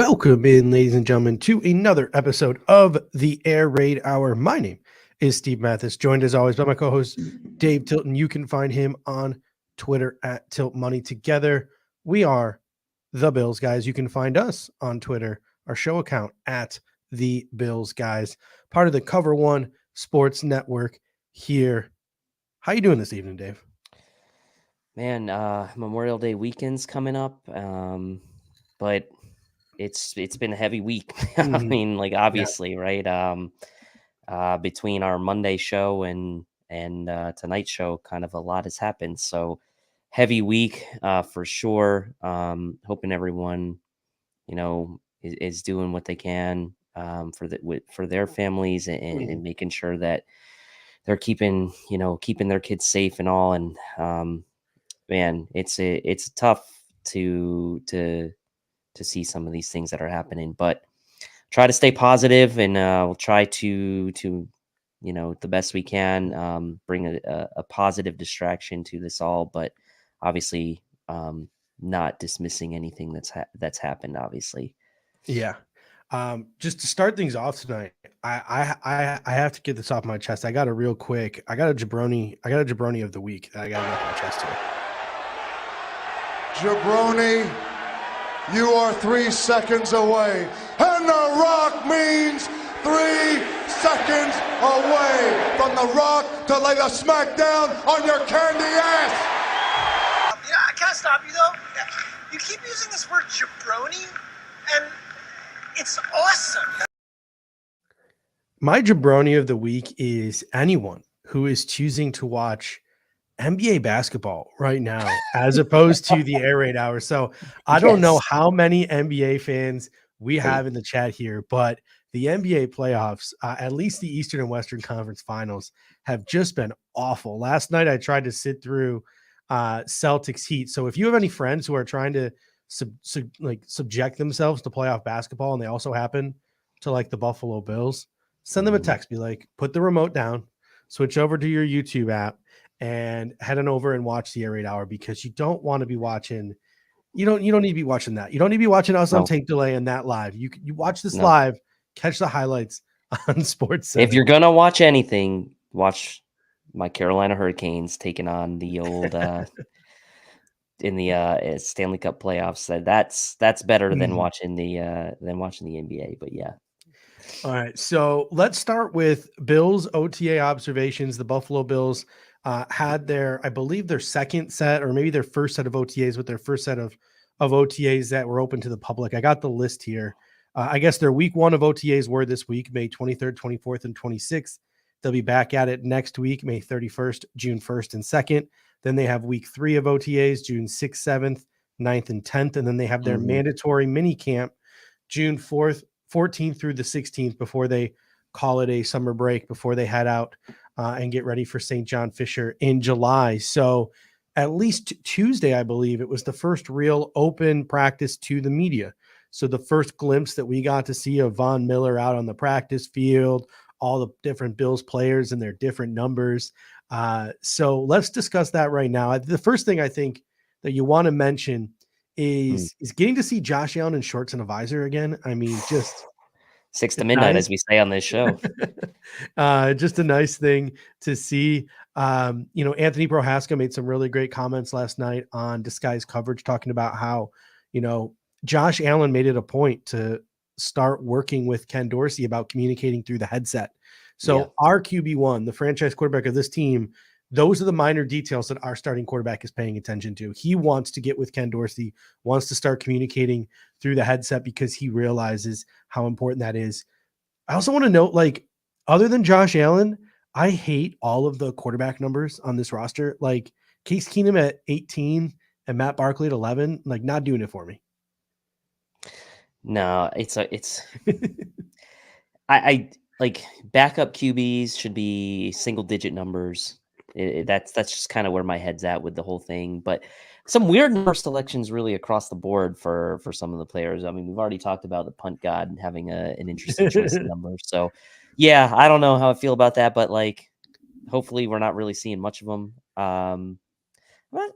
Welcome in, ladies and gentlemen, to another episode of the Air Raid Hour. My name is Steve Mathis, joined as always by my co-host Dave Tilton. You can find him on Twitter at Tilt Money. Together, we are the Bills Guys. You can find us on Twitter, our show account at the Bills Guys, part of the Cover One Sports Network here. How you doing this evening, Dave? Man, Memorial Day weekend's coming up, but it's been a heavy week. I mean, like obviously, right? Between our Monday show and tonight's show, kind of a lot has happened. So heavy week for sure. Hoping everyone, is doing what they can for their families and making sure that they're keeping their kids safe and all. And man, it's tough to see some of these things that are happening, but try to stay positive, and we'll try to the best we can bring a positive distraction to this all, but obviously not dismissing anything that's happened, obviously. Yeah. Just to start things off tonight, I have to get this off my chest. I got a jabroni of the week that I got off my chest here. Jabroni, you are 3 seconds away, and the Rock means 3 seconds away from the Rock to lay the smackdown on your candy ass. Yeah, I can't stop you though. You keep using this word jabroni, and it's awesome. My jabroni of the week is anyone who is choosing to watch NBA basketball right now, as opposed to the Air Raid Hour. So I don't know how many NBA fans we have in the chat here, but the NBA playoffs, at least the Eastern and Western Conference Finals, have just been awful. Last night I tried to sit through Celtics Heat. So if you have any friends who are trying to subject themselves to playoff basketball and they also happen to like the Buffalo Bills, send them a text. Be like, put the remote down, switch over to your YouTube app, and head on over and watch the Air Raid Hour, because you don't want to be watching. You don't need to be watching that. You don't need to be watching us on Tape Delay and that live. You watch this live, catch the highlights on Sports Center. If you're gonna watch anything, watch my Carolina Hurricanes taking on the old in the Stanley Cup playoffs. That's better than watching the NBA. But yeah. All right, so let's start with Bills OTA observations. The Buffalo Bills had their second set, or maybe their first set of OTAs, with their first set of OTAs that were open to the public. I got the list here. I guess their week one of OTAs were this week, May 23rd, 24th, and 26th. They'll be back at it next week, May 31st, June 1st, and 2nd. Then they have week 3 of OTAs, June 6th, 7th, 9th, and 10th. And then they have their mandatory mini camp, June 4th, 14th through the 16th, before they call it a summer break, before they head out and get ready for St. John Fisher in July. So at least Tuesday, I believe, it was the first real open practice to the media. So the first glimpse that we got to see of Von Miller out on the practice field, all the different Bills players and their different numbers. So let's discuss that right now. The first thing I think that you want to mention is getting to see Josh Allen in shorts and a visor again. I mean, just 6 to midnight, as we say on this show. Just a nice thing to see. Anthony Prohaska made some really great comments last night on Disguised Coverage, talking about how, Josh Allen made it a point to start working with Ken Dorsey about communicating through the headset. So our QB1, the franchise quarterback of this team, those are the minor details that our starting quarterback is paying attention to. He wants to get with Ken Dorsey, wants to start communicating through the headset, because he realizes how important that is. I also want to note, other than Josh Allen, I hate all of the quarterback numbers on this roster. Like Case Keenum at 18 and Matt Barkley at 11, not doing it for me. No, I like backup QBs should be single digit numbers. That's just kind of where my head's at with the whole thing. But some weird number selections really across the board for some of the players. I mean, we've already talked about the punt god having an interesting choice of numbers. So yeah, I don't know how I feel about that, but hopefully we're not really seeing much of them. But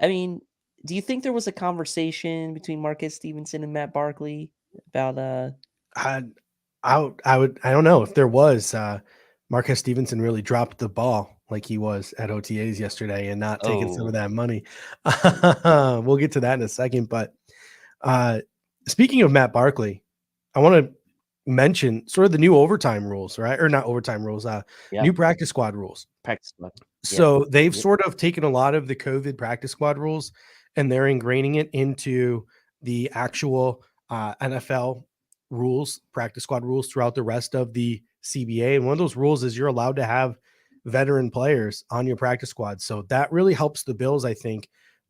I mean, do you think there was a conversation between Marquez Stevenson and Matt Barkley about I don't know if there was. Marquez Stevenson really dropped the ball like he was at OTAs yesterday and not taking some of that money. We'll get to that in a second. But speaking of Matt Barkley, I want to mention sort of the new overtime rules, right? Or not overtime rules, new practice squad rules. Practice squad. So they've sort of taken a lot of the COVID practice squad rules and they're ingraining it into the actual NFL rules, practice squad rules throughout the rest of the CBA. And one of those rules is you're allowed to have veteran players on your practice squad. So that really helps the Bills, I think.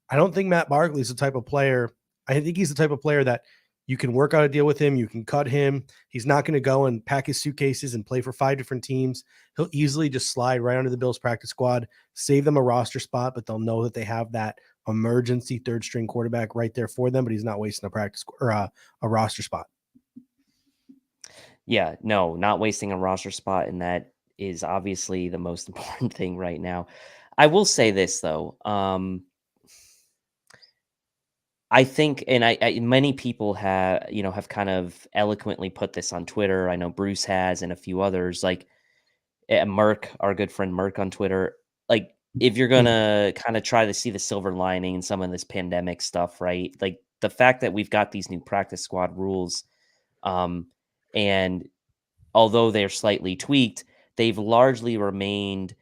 I don't think Matt Barkley is the type of player. I think he's the type of player that you can work out a deal with him. You can cut him. He's not going to go and pack his suitcases and play for 5 different teams. He'll easily just slide right onto the Bills practice squad, save them a roster spot, but they'll know that they have that emergency third string quarterback right there for them, but he's not wasting a practice or a roster spot. Yeah, no, not wasting a roster spot. And that is obviously the most important thing right now. I will say this though. I think, and I many people have kind of eloquently put this on Twitter. I know Bruce has, and a few others, like Merck, our good friend Merck on Twitter. Like, if you're gonna kind of try to see the silver lining in some of this pandemic stuff, right? Like the fact that we've got these new practice squad rules, and although they're slightly tweaked, they've largely remained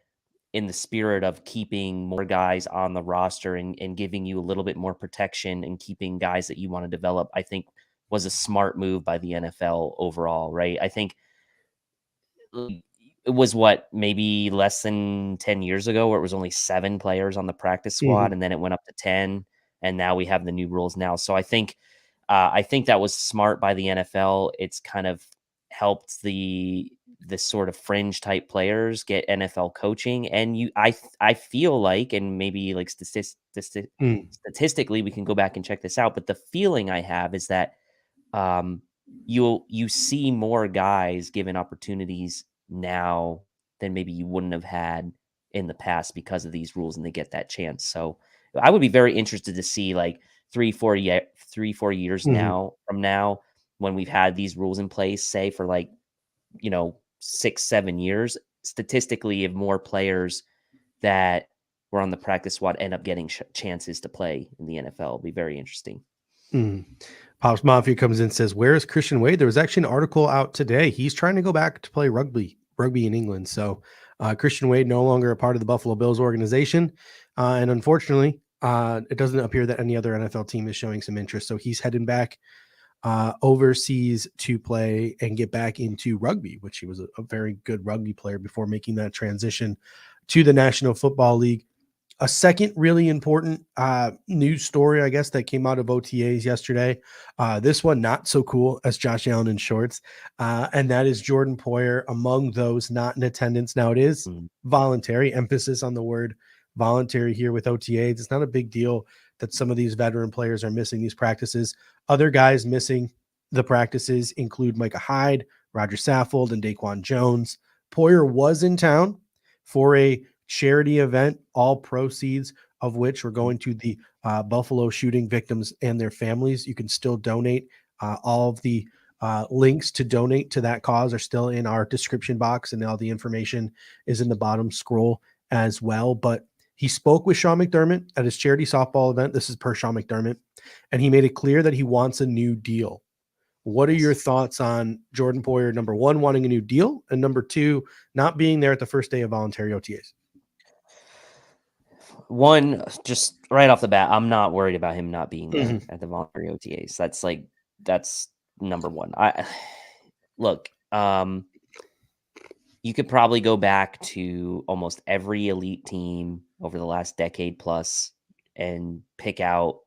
in the spirit of keeping more guys on the roster and giving you a little bit more protection and keeping guys that you want to develop, I think was a smart move by the NFL overall, right? I think it was maybe less than 10 years ago where it was only 7 players on the practice squad and then it went up to 10 and now we have the new rules now. So I think that was smart by the NFL. It's kind of helped the sort of fringe type players get NFL coaching. And I feel like, and maybe like statistically, we can go back and check this out, but the feeling I have is that you see more guys given opportunities now than maybe you wouldn't have had in the past because of these rules, and they get that chance. So I would be very interested to see like 3-4 years now from now, when we've had these rules in place, say for like, 6-7 years, statistically, if more players that were on the practice squad end up getting chances to play in the NFL, it'll be very interesting. Pops Mafia comes in and says, where is Christian Wade? There was actually an article out today. He's trying to go back to play rugby in England. So Christian Wade no longer a part of the Buffalo Bills organization. And unfortunately, it doesn't appear that any other NFL team is showing some interest. So he's heading back overseas to play and get back into rugby, which he was a very good rugby player before making that transition to the National Football League. A second really important news story, I guess, that came out of OTAs yesterday. This one not so cool as Josh Allen in shorts, and that is Jordan Poyer among those not in attendance. Now it is voluntary, emphasis on the word voluntary here with OTAs. It's not a big deal that some of these veteran players are missing these practices. Other guys missing the practices include Micah Hyde, Roger Saffold, and Daquan Jones. Poyer was in town for a charity event, all proceeds of which were going to the Buffalo shooting victims and their families. You can still donate. All of the links to donate to that cause are still in our description box, and all the information is in the bottom scroll as well. But he spoke with Sean McDermott at his charity softball event. This is per Sean McDermott, and he made it clear that he wants a new deal. What are your thoughts on Jordan Poyer, number one, wanting a new deal, and number two, not being there at the first day of voluntary OTAs? One, just right off the bat, I'm not worried about him not being there at the voluntary OTAs. That's number one. Look, you could probably go back to almost every elite team over the last decade plus and pick out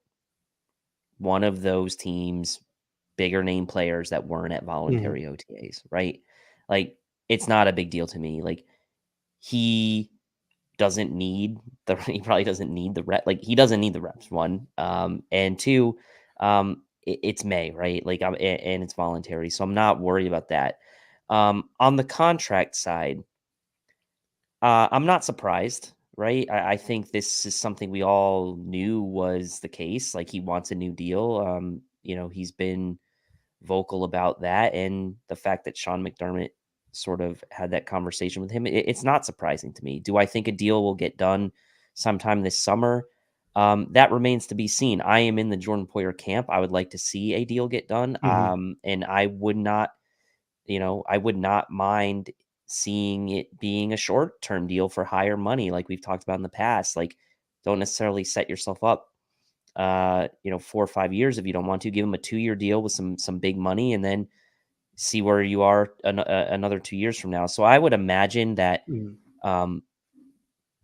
one of those teams, bigger name players that weren't at voluntary OTAs, right? Like, it's not a big deal to me. Like, he probably doesn't need the rep. Like, he doesn't need the reps, one. And two, it's May, right? Like, and it's voluntary. So I'm not worried about that. On the contract side, I'm not surprised, right? I think this is something we all knew was the case. Like, he wants a new deal. He's been vocal about that, and the fact that Sean McDermott sort of had that conversation with him, it's not surprising to me. Do I think a deal will get done sometime this summer? That remains to be seen. I am in the Jordan Poyer camp. I would like to see a deal get done. And I would not, I would not mind seeing it being a short-term deal for higher money, like we've talked about in the past. Like, don't necessarily set yourself up 4 or 5 years. If you don't want to, give him a 2-year deal with some big money, and then see where you are another 2 years from now. So I would imagine that um,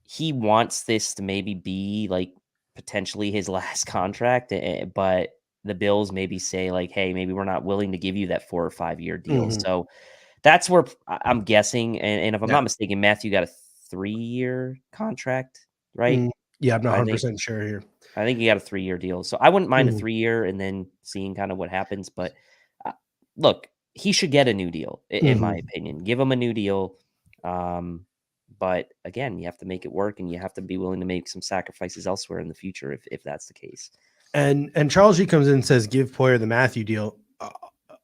he wants this to maybe be like potentially his last contract, but the Bills maybe say like, hey, maybe we're not willing to give you that 4 or 5 year deal. So that's where I'm guessing. And if I'm not mistaken, Matthew got a 3-year contract, right? Yeah, I'm not 100% sure here. I think he got a 3-year deal. So I wouldn't mind a 3-year and then seeing kind of what happens. But look, he should get a new deal, in my opinion. Give him a new deal. But again, you have to make it work, and you have to be willing to make some sacrifices elsewhere in the future if that's the case. And Charles G comes in and says, give Poyer the Matthew deal.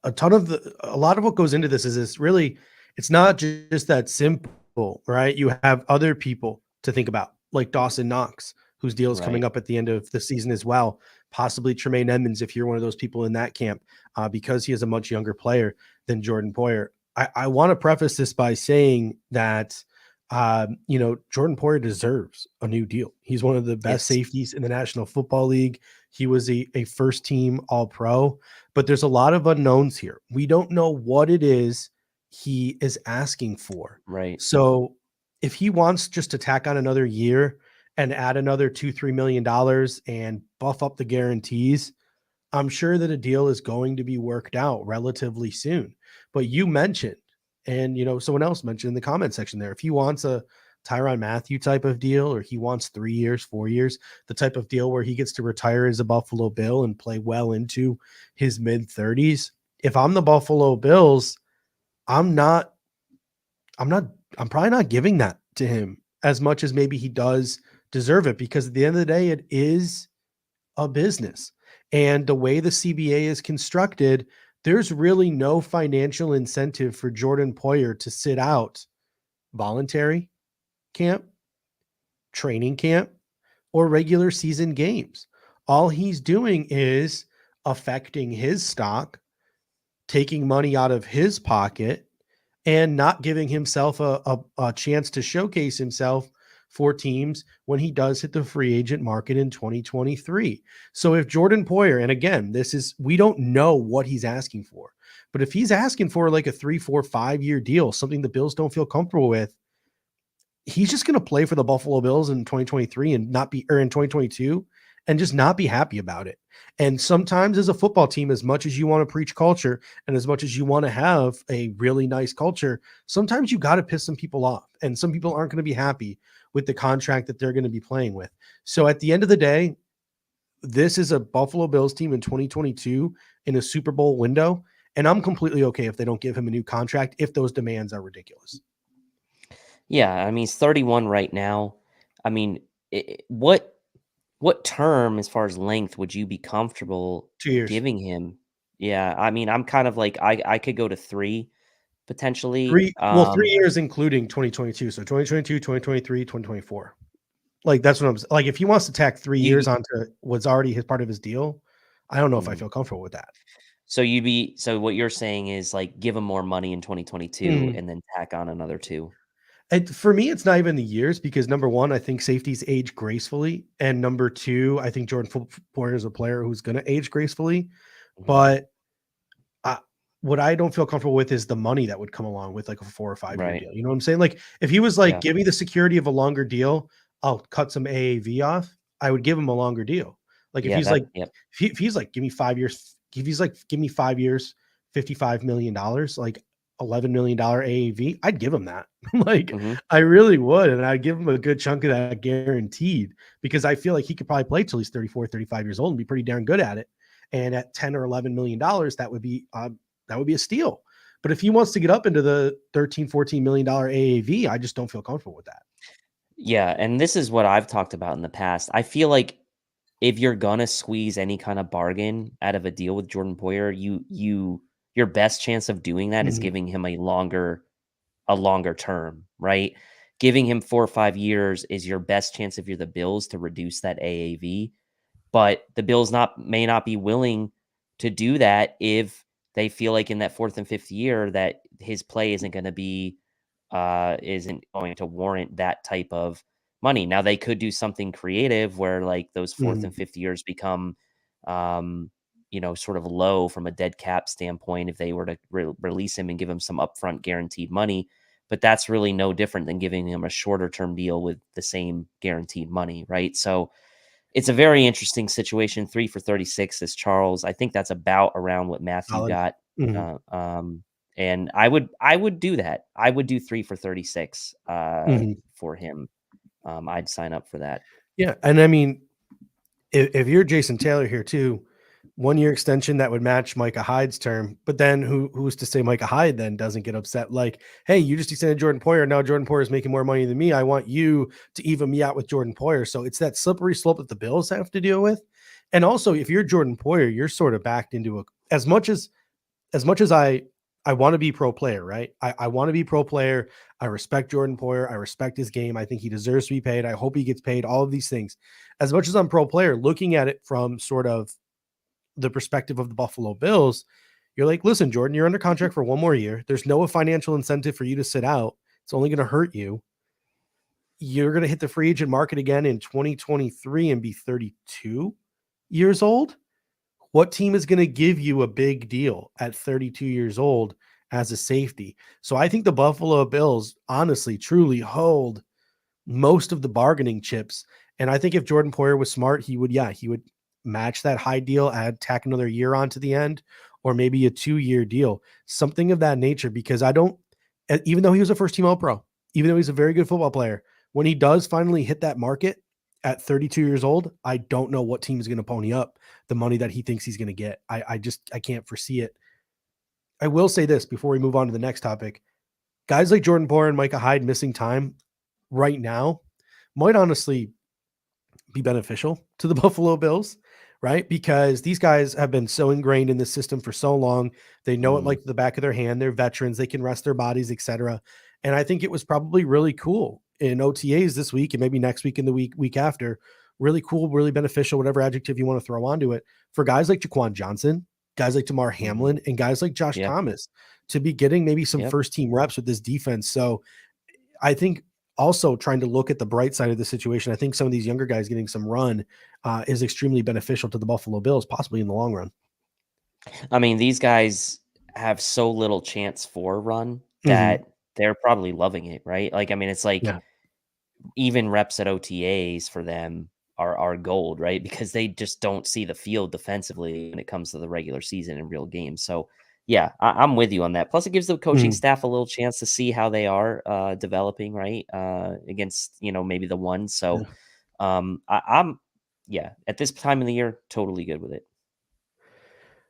A lot of what goes into this is it's not just that simple, right? You have other people to think about, like Dawson Knox, whose deal is coming up at the end of the season as well. Possibly Tremaine Edmonds, if you're one of those people in that camp, because he is a much younger player than Jordan Poyer. I want to preface this by saying that, Jordan Poyer deserves a new deal. He's one of the best safeties in the National Football League. He was a first team All-Pro, but there's a lot of unknowns here. We don't know what it is he is asking for. Right. So if he wants just to tack on another year and add another $2-3 million and buff up the guarantees, I'm sure that a deal is going to be worked out relatively soon. But you mentioned, and someone else mentioned in the comment section there, if he wants a Tyrann Mathieu type of deal, or he wants 3 years, 4 years, the type of deal where he gets to retire as a Buffalo Bill and play well into his mid-30s. If I'm the Buffalo Bills, I'm probably not giving that to him as much as maybe he does deserve it, because at the end of the day, it is a business. And the way the CBA is constructed, there's really no financial incentive for Jordan Poyer to sit out voluntary camp, training camp, or regular season games. All he's doing is affecting his stock, taking money out of his pocket, and not giving himself a chance to showcase himself for teams when he does hit the free agent market in 2023. So if Jordan Poyer, and again, we don't know what he's asking for, but if he's asking for like a 3, 4, 5 year deal, something the Bills don't feel comfortable with, he's just going to play for the Buffalo Bills in 2023 and in 2022 and just not be happy about it. And sometimes as a football team, as much as you want to preach culture and as much as you want to have a really nice culture, sometimes you got to piss some people off, and some people aren't going to be happy with the contract that they're going to be playing with. So at the end of the day, this is a Buffalo Bills team in 2022 in a Super Bowl window. And I'm completely okay if they don't give him a new contract, if those demands are ridiculous. Yeah. I mean, he's 31 right now. I mean, what term, as far as length, would you be comfortable 2 years giving him? Yeah. I mean, I'm kind of like, I could go to 3 potentially. 3 years, including 2022. So 2022, 2023, 2024. Like, that's what I'm like. If he wants to tack 3 years onto what's already part of his deal, I don't know if I feel comfortable with that. So so what you're saying is like, give him more money in 2022 and then tack on another 2. And for me, it's not even the years, because number one, I think safeties age gracefully. And number two, I think Jordan Poyer is a player who's going to age gracefully. But what I don't feel comfortable with is the money that would come along with like a 4 or 5 year deal. You know what I'm saying? Like, if he was like, give me the security of a longer deal, I'll cut some AAV off, I would give him a longer deal. Like, if if he's like, give me 5 years, if he's like, give me 5 years, $55 million, like $11 million AAV, I'd give him that. Like, I really would. And I'd give him a good chunk of that guaranteed, because I feel like he could probably play till he's 34, 35 years old and be pretty darn good at it. And at $10 or $11 million, that would be a steal. But if he wants to get up into the $13, $14 million AAV, I just don't feel comfortable with that. Yeah, and this is what I've talked about in the past. I feel like if you're gonna squeeze any kind of bargain out of a deal with Jordan Poyer, your best chance of doing that is Mhm. giving him a longer term, right? Giving him 4 or 5 years is your best chance if you're the Bills to reduce that AAV. But the Bills may not be willing to do that if they feel like in that fourth and fifth year that his play isn't going to warrant that type of money. Now they could do something creative where like those fourth and Mhm. fifth years become sort of low from a dead cap standpoint if they were to release him and give him some upfront guaranteed money. But that's really no different than giving him a shorter term deal with the same guaranteed money, right? So it's a very interesting situation. 3 for 36 is Charles. I think that's about around what Matthew Solid. got. Mhm. And I would do that. I would do 3 for 36 Mhm. for him. I'd sign up for that. Yeah, and I mean, if you're Jason Taylor here too, 1-year extension that would match Micah Hyde's term, but then who's to say Micah Hyde then doesn't get upset? Like, hey, you just extended Jordan Poyer. Now Jordan Poyer is making more money than me. I want you to even me out with Jordan Poyer. So it's that slippery slope that the Bills have to deal with. And also, if you're Jordan Poyer, you're sort of backed into as much as I want to be pro player, right? I want to be pro player. I respect Jordan Poyer. I respect his game. I think he deserves to be paid. I hope he gets paid. All of these things. As much as I'm pro player, looking at it from sort of the perspective of the Buffalo Bills, you're like, listen, Jordan, you're under contract for 1 more year. There's no financial incentive for you to sit out. It's only going to hurt you. You're going to hit the free agent market again in 2023 and be 32 years old. What team is going to give you a big deal at 32 years old as a safety? So I think the Buffalo Bills honestly, truly hold most of the bargaining chips. And I think if Jordan Poyer was smart, he would match that high deal, tack another year onto the end, or maybe a 2-year deal, something of that nature. Because even though he was a first team All Pro, even though he's a very good football player, when he does finally hit that market at 32 years old, I don't know what team is going to pony up the money that he thinks he's going to get. I can't foresee it. I will say this before we move on to the next topic. Guys like Jordan Poyer and Micah Hyde missing time right now might honestly be beneficial to the Buffalo Bills, right? Because these guys have been so ingrained in the system for so long. They know it like the back of their hand. They're veterans. They can rest their bodies, etc. And I think it was probably really cool in OTAs this week and maybe next week and the week after. Really cool, really beneficial, whatever adjective you want to throw onto it, for guys like Jaquan Johnson, guys like Damar Hamlin, and guys like Josh Thomas to be getting maybe some first team reps with this defense. So I think also trying to look at the bright side of the situation, I think some of these younger guys getting some run is extremely beneficial to the Buffalo Bills, possibly in the long run. I mean, these guys have so little chance for a run that they're probably loving it, right? Like, I mean, it's like even reps at OTAs for them are gold, right? Because they just don't see the field defensively when it comes to the regular season and real games. So yeah, I'm with you on that. Plus, it gives the coaching staff a little chance to see how they are developing, right? Against maybe the ones. So I'm at this time of the year, totally good with it.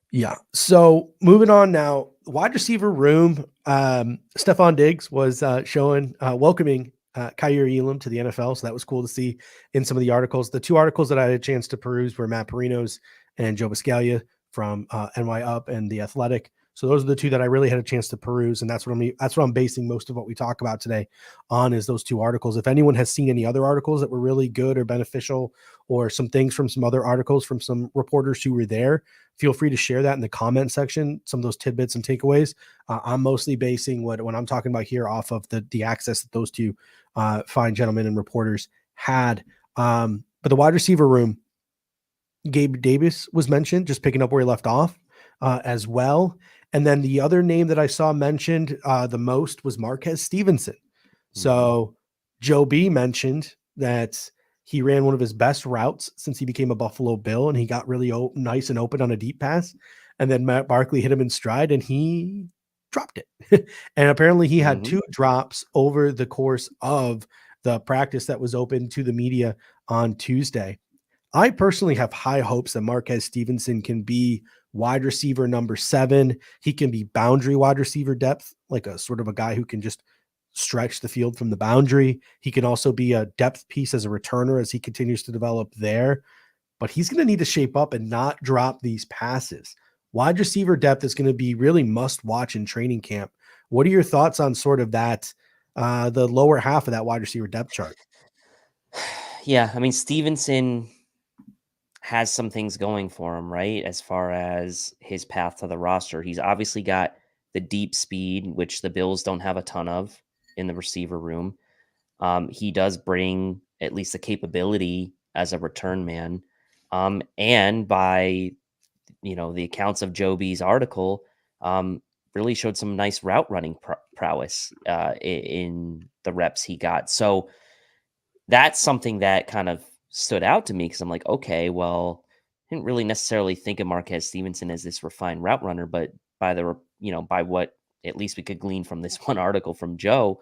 Yeah. So moving on now, wide receiver room. Stephon Diggs was welcoming Kaiir Elam to the NFL. So that was cool to see in some of the articles. The 2 articles that I had a chance to peruse were Matt Perino's and Joe Biscaglia from NY Up and The Athletic. So those are the 2 that I really had a chance to peruse. And that's what I'm basing most of what we talk about today on, is those 2 articles. If anyone has seen any other articles that were really good or beneficial, or some things from some other articles from some reporters who were there, feel free to share that in the comment section, some of those tidbits and takeaways. I'm mostly basing what I'm talking about here off of the access that those 2 fine gentlemen and reporters had. But the wide receiver room, Gabe Davis was mentioned, just picking up where he left off as well. And then the other name that I saw mentioned the most was Marquez Stevenson. So Joe B mentioned that he ran one of his best routes since he became a Buffalo Bill, and he got really nice and open on a deep pass. And then Matt Barkley hit him in stride and he dropped it. And apparently he had 2 drops over the course of the practice that was open to the media on Tuesday. I personally have high hopes that Marquez Stevenson can be wide receiver number 7. He can be boundary wide receiver depth, like a sort of a guy who can just stretch the field from the boundary. He can also be a depth piece as a returner as he continues to develop there. But he's going to need to shape up and not drop these passes. Wide receiver depth is going to be really must watch in training camp. What are your thoughts on sort of that, the lower half of that wide receiver depth chart? Yeah, I mean, Stevenson has some things going for him, right? As far as his path to the roster, he's obviously got the deep speed, which the Bills don't have a ton of in the receiver room. He does bring at least the capability as a return man. And by, the accounts of Joe B's article, really showed some nice route running prowess in the reps he got. So that's something that kind of stood out to me because I'm like, okay, well, I didn't really necessarily think of Marquez Stevenson as this refined route runner, but by what at least we could glean from this one article from Joe,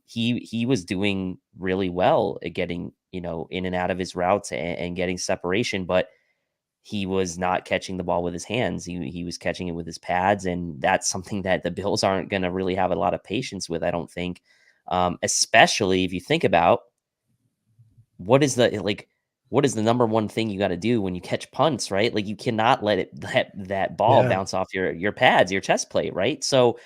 he was doing really well at getting, in and out of his routes and getting separation, but he was not catching the ball with his hands. He was catching it with his pads, and that's something that the Bills aren't going to really have a lot of patience with, I don't think, especially if you think about what is the number one thing you got to do when you catch punts, right? Like you cannot let that ball bounce off your pads, your chest plate, right? So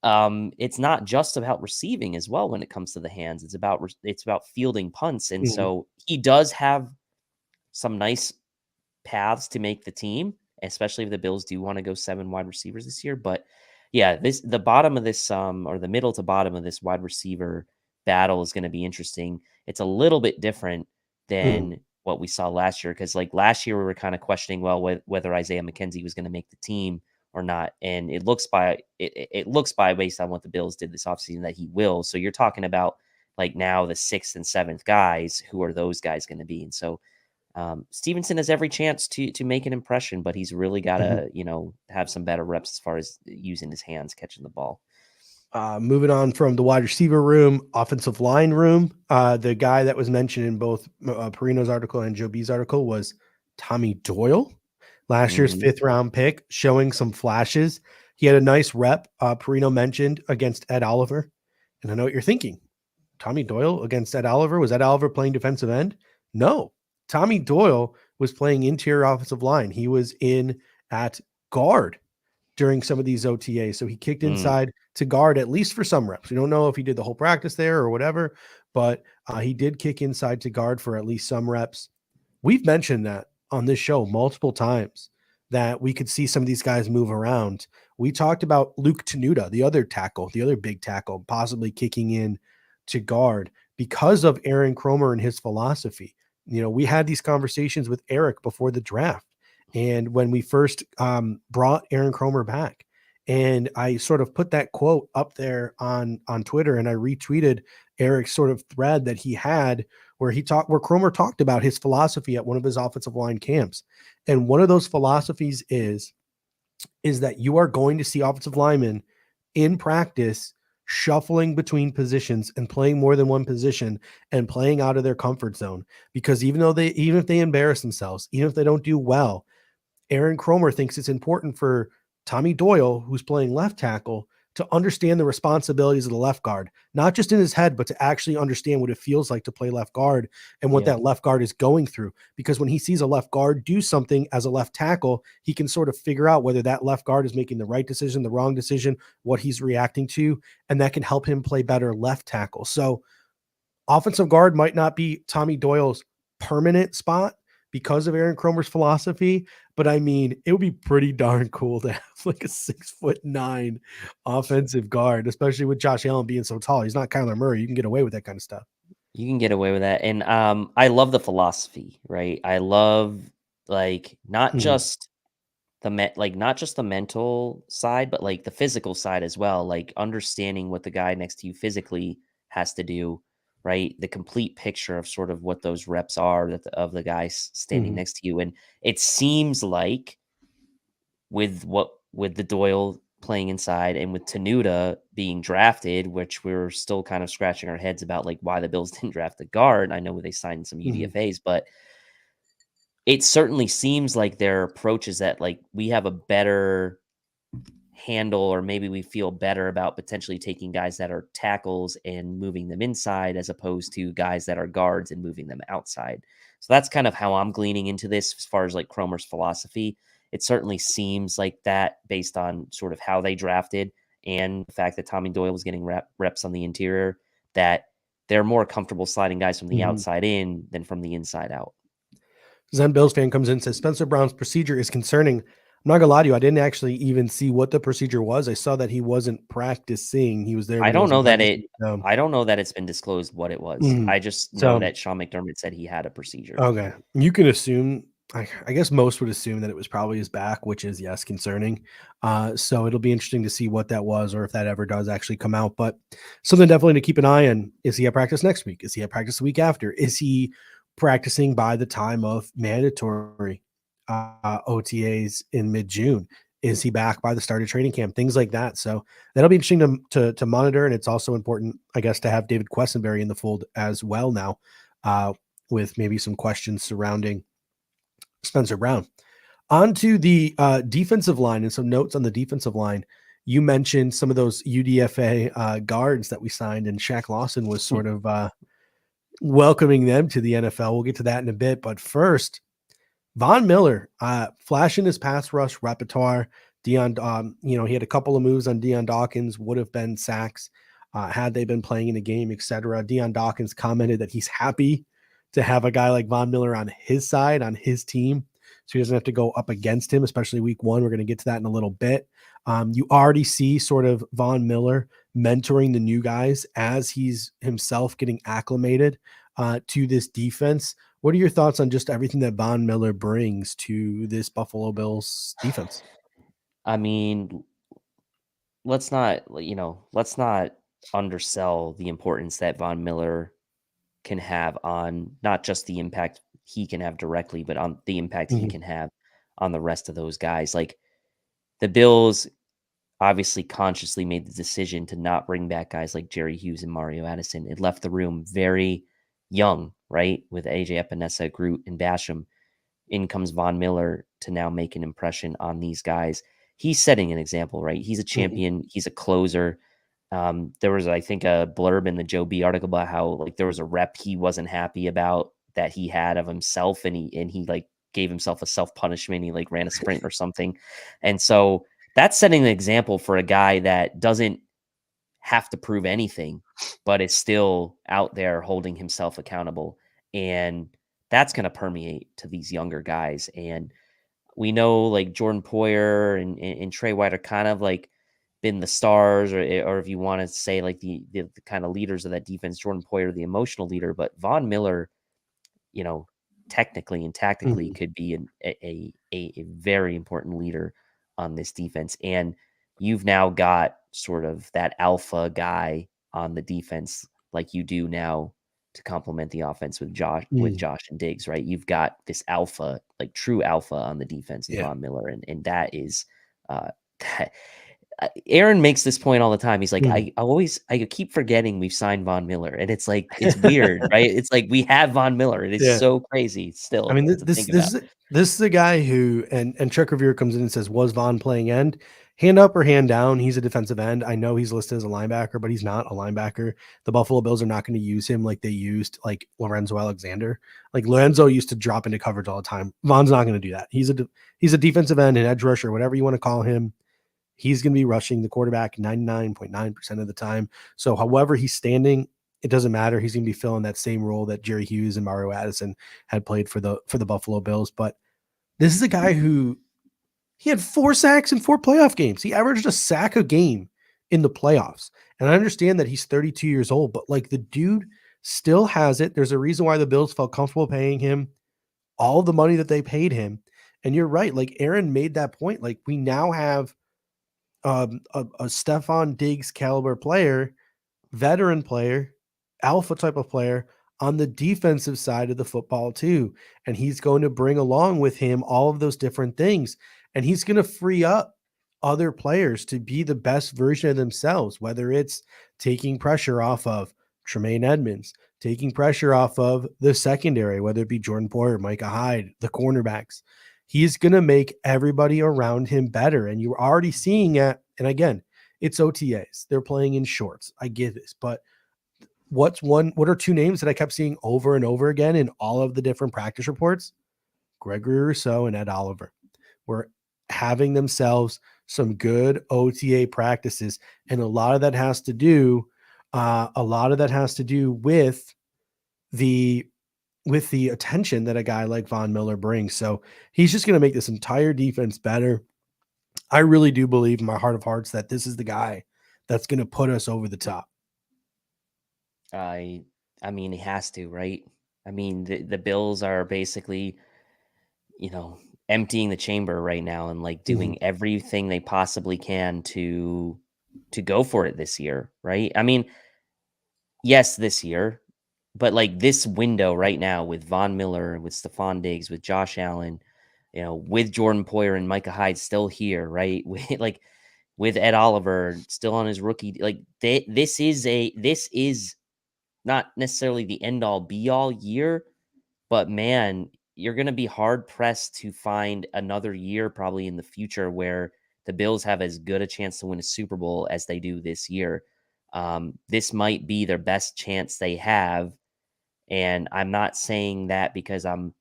it's not just about receiving as well when it comes to the hands. It's about fielding punts, and so he does have some nice paths to make the team, especially if the Bills do want to go 7 wide receivers this year. But yeah, the bottom of this or the middle to bottom of this wide receiver battle is going to be interesting. It's a little bit different than what we saw last year, because like last year we were kind of questioning whether Isaiah McKenzie was going to make the team or not, and it looks by based on what the Bills did this offseason that he will. So you're talking about like now the 6th and 7th guys. Who are those guys going to be? And so Stevenson has every chance to make an impression, but he's really got to, have some better reps as far as using his hands, catching the ball. Moving on from the wide receiver room, offensive line room, the guy that was mentioned in both Perino's article and Joe B's article was Tommy Doyle, last year's 5th round pick, showing some flashes. He had a nice rep, Perino mentioned, against Ed Oliver. And I know what you're thinking. Tommy Doyle against Ed Oliver? Was Ed Oliver playing defensive end? No. Tommy Doyle was playing interior offensive line. He was in at guard during some of these OTAs. So he kicked inside to guard, at least for some reps. We don't know if he did the whole practice there or whatever, but he did kick inside to guard for at least some reps. We've mentioned that on this show multiple times, that we could see some of these guys move around. We talked about Luke Tenuta, the other big tackle, possibly kicking in to guard because of Aaron Kromer and his philosophy. We had these conversations with Eric before the draft, and when we first brought Aaron Kromer back, and I sort of put that quote up there on Twitter, and I retweeted Eric's sort of thread that he had where Kromer talked about his philosophy at one of his offensive line camps. And one of those philosophies is that you are going to see offensive linemen in practice shuffling between positions and playing more than one position and playing out of their comfort zone, because even if they embarrass themselves, even if they don't do well, Aaron Kromer thinks it's important for Tommy Doyle, who's playing left tackle, to understand the responsibilities of the left guard, not just in his head, but to actually understand what it feels like to play left guard and what that left guard is going through. Because when he sees a left guard do something as a left tackle, he can sort of figure out whether that left guard is making the right decision, the wrong decision, what he's reacting to, and that can help him play better left tackle. So offensive guard might not be Tommy Doyle's permanent spot because of Aaron Kromer's philosophy, but I mean, it would be pretty darn cool to have like a 6'9" offensive guard, especially with Josh Allen being so tall. He's not Kyler Murray. You can get away with that kind of stuff. You can get away with that. And I love the philosophy, right? I love not just the mental side, but like the physical side as well. Like understanding what the guy next to you physically has to do, right? The complete picture of sort of what those reps are of the guys standing next to you. And it seems like with the Doyle playing inside and with Tenuta being drafted, which we're still kind of scratching our heads about, like why the Bills didn't draft the guard. I know they signed some UDFAs, but it certainly seems like their approach is that like we have a better handle, or maybe we feel better about potentially taking guys that are tackles and moving them inside as opposed to guys that are guards and moving them outside. So that's kind of how I'm gleaning into this as far as like Cromer's philosophy. It certainly seems like that based on sort of how they drafted and the fact that Tommy Doyle was getting reps on the interior, that they're more comfortable sliding guys from the outside in than from the inside out. Zen Bills fan comes in and says, Spencer Brown's procedure is concerning. I'm not gonna lie to you, I didn't actually even see what the procedure was. I saw that he wasn't practicing. He was there. I don't know that it's been disclosed what it was. I just know that Sean McDermott said he had a procedure. Okay. You can assume, I guess most would assume that it was probably his back, which is, yes, concerning. So it'll be interesting to see what that was or if that ever does actually come out. But something definitely to keep an eye on. Is he at practice next week? Is he at practice the week after? Is he practicing by the time of mandatory OTAs in mid-June? Is he back by the start of training camp? Things like that. So that'll be interesting to monitor. And it's also important, I guess, to have David Quessenberry in the fold as well now, with maybe some questions surrounding Spencer Brown. On to the defensive line and some notes on the defensive line. You mentioned some of those UDFA guards that we signed, and Shaq Lawson was sort of welcoming them to the NFL. We'll get to that in a bit. But first, Von Miller flashing his pass rush repertoire. Deion, he had a couple of moves on Deion Dawkins, would have been sacks had they been playing in the game, etc. Deion Dawkins commented that he's happy to have a guy like Von Miller on his side, on his team, so he doesn't have to go up against him, especially week one. We're going to get to that in a little bit. You already see sort of Von Miller mentoring the new guys as he's himself getting acclimated to this defense. What are your thoughts on just everything that Von Miller brings to this Buffalo Bills defense? I mean, let's not undersell the importance that Von Miller can have on not just the impact he can have directly, but on the impact he can have on the rest of those guys. Like, the Bills obviously consciously made the decision to not bring back guys like Jerry Hughes and Mario Addison. It left the room very young, right? With AJ Epinesa, Groot, and Basham. In comes Von Miller to now make an impression on these guys. He's setting an example, right? He's a champion. He's a closer. There was, I think, a blurb in the Joe B article about how, like, there was a rep he wasn't happy about that he had of himself, and he like gave himself a self-punishment. He like ran a sprint or something. And so that's setting an example for a guy that doesn't have to prove anything, but is still out there holding himself accountable. And that's going to permeate to these younger guys. And we know, like, Jordan Poyer and Trey White are kind of like been the stars, or if you want to say like the kind of leaders of that defense. Jordan Poyer, the emotional leader, but Von Miller, technically and tactically could be a very important leader on this defense. And you've now got sort of that alpha guy on the defense, like you do now, to complement the offense with Josh and Diggs, right? You've got this alpha, like true alpha on the defense in Von Miller. And that is Aaron makes this point all the time. He's like, I keep forgetting we've signed Von Miller. And it's like, it's weird, right? It's like, we have Von Miller. It is so crazy still. I mean, this is a guy who, and Chuck Revere comes in and says, was Von playing end? Hand up or hand down, he's a defensive end. I know he's listed as a linebacker, but he's not a linebacker. The Buffalo Bills are not going to use him like they used like Lorenzo Alexander. Like, Lorenzo used to drop into coverage all the time. Von's not going to do that. He's a defensive end, an edge rusher, whatever you want to call him. He's going to be rushing the quarterback 99.9% of the time. So however he's standing, it doesn't matter. He's going to be filling that same role that Jerry Hughes and Mario Addison had played for the Buffalo Bills. But this is a guy who, he had 4 sacks in 4 playoff games. He averaged a sack a game in the playoffs. And I understand that he's 32 years old, but like, the dude still has it. There's a reason why the Bills felt comfortable paying him all the money that they paid him. And you're right. Like, Aaron made that point. Like, we now have a Stephon Diggs caliber player, veteran player, alpha type of player on the defensive side of the football too. And he's going to bring along with him all of those different things. And he's going to free up other players to be the best version of themselves, whether it's taking pressure off of Tremaine Edmonds, taking pressure off of the secondary, whether it be Jordan Poyer, Micah Hyde, the cornerbacks. He's going to make everybody around him better. And you're already seeing it And again, it's OTAs. They're playing in shorts. I get this, but what are two names that I kept seeing over and over again in all of the different practice reports? Gregory Rousseau and Ed Oliver were having themselves some good OTA practices. And a lot of that has to do with the attention that a guy like Von Miller brings. So he's just going to make this entire defense better. I really do believe in my heart of hearts that this is the guy that's going to put us over the top. I mean, he has to, right? I mean, the Bills are basically, emptying the chamber right now and like doing everything they possibly can to go for it this year, right? I mean, yes, this year, but like this window right now with Von Miller, with Stephon Diggs, with Josh Allen, with Jordan Poyer and Micah Hyde still here, right? With Ed Oliver still on his rookie, like this is not necessarily the end all be all year, but man, you're going to be hard pressed to find another year probably in the future where the Bills have as good a chance to win a Super Bowl as they do this year. This might be their best chance they have. And I'm not saying that because I'm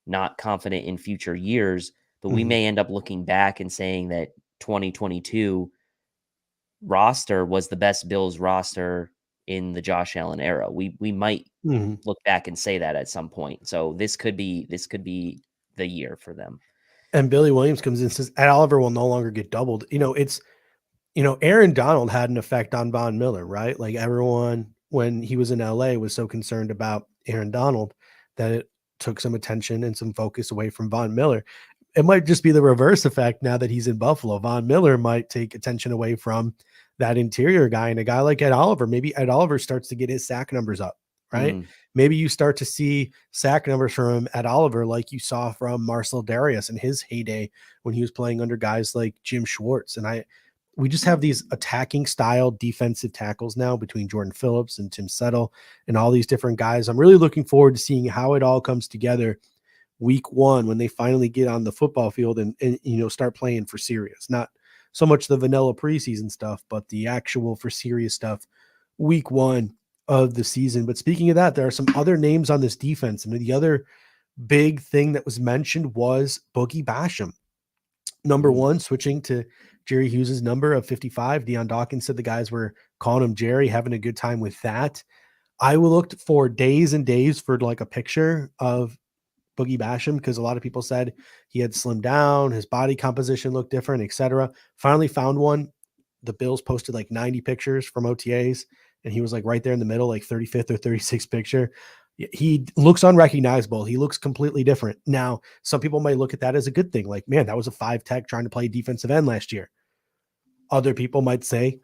not confident in future years, but we may end up looking back and saying that 2022 roster was the best Bills roster in the Josh Allen era. We might look back and say that at some point. So this could be the year for them. And Billy Williams comes in and says Ed Oliver will no longer get doubled. Aaron Donald had an effect on Von Miller, right? Like everyone, when he was in LA, was so concerned about Aaron Donald that it took some attention and some focus away from Von Miller. It might just be the reverse effect now that he's in Buffalo. Von Miller might take attention away from that interior guy, and a guy like Ed Oliver, maybe Ed Oliver starts to get his sack numbers up, right? Maybe you start to see sack numbers from Ed Oliver like you saw from Marcel Darius in his heyday when he was playing under guys like Jim Schwartz. And we just have these attacking style defensive tackles now between Jordan Phillips and Tim Settle and all these different guys. I'm really looking forward to seeing how it all comes together week one when they finally get on the football field and start playing for serious. Not so much the vanilla preseason stuff, but the actual for serious stuff week one of the season. But speaking of that, there are some other names on this defense. And the other big thing that was mentioned was Boogie Basham. Number one, switching to Jerry Hughes's number of 55. Deion Dawkins said the guys were calling him Jerry, having a good time with that. I looked for days and days for like a picture of Boogie Basham because a lot of people said he had slimmed down, his body composition looked different, etc. Finally found one. The Bills posted like 90 pictures from OTAs, and he was like right there in the middle, like 35th or 36th picture. He looks unrecognizable. He looks completely different. Now, some people might look at that as a good thing. Like, man, that was a 5 tech trying to play defensive end last year. Other people might say,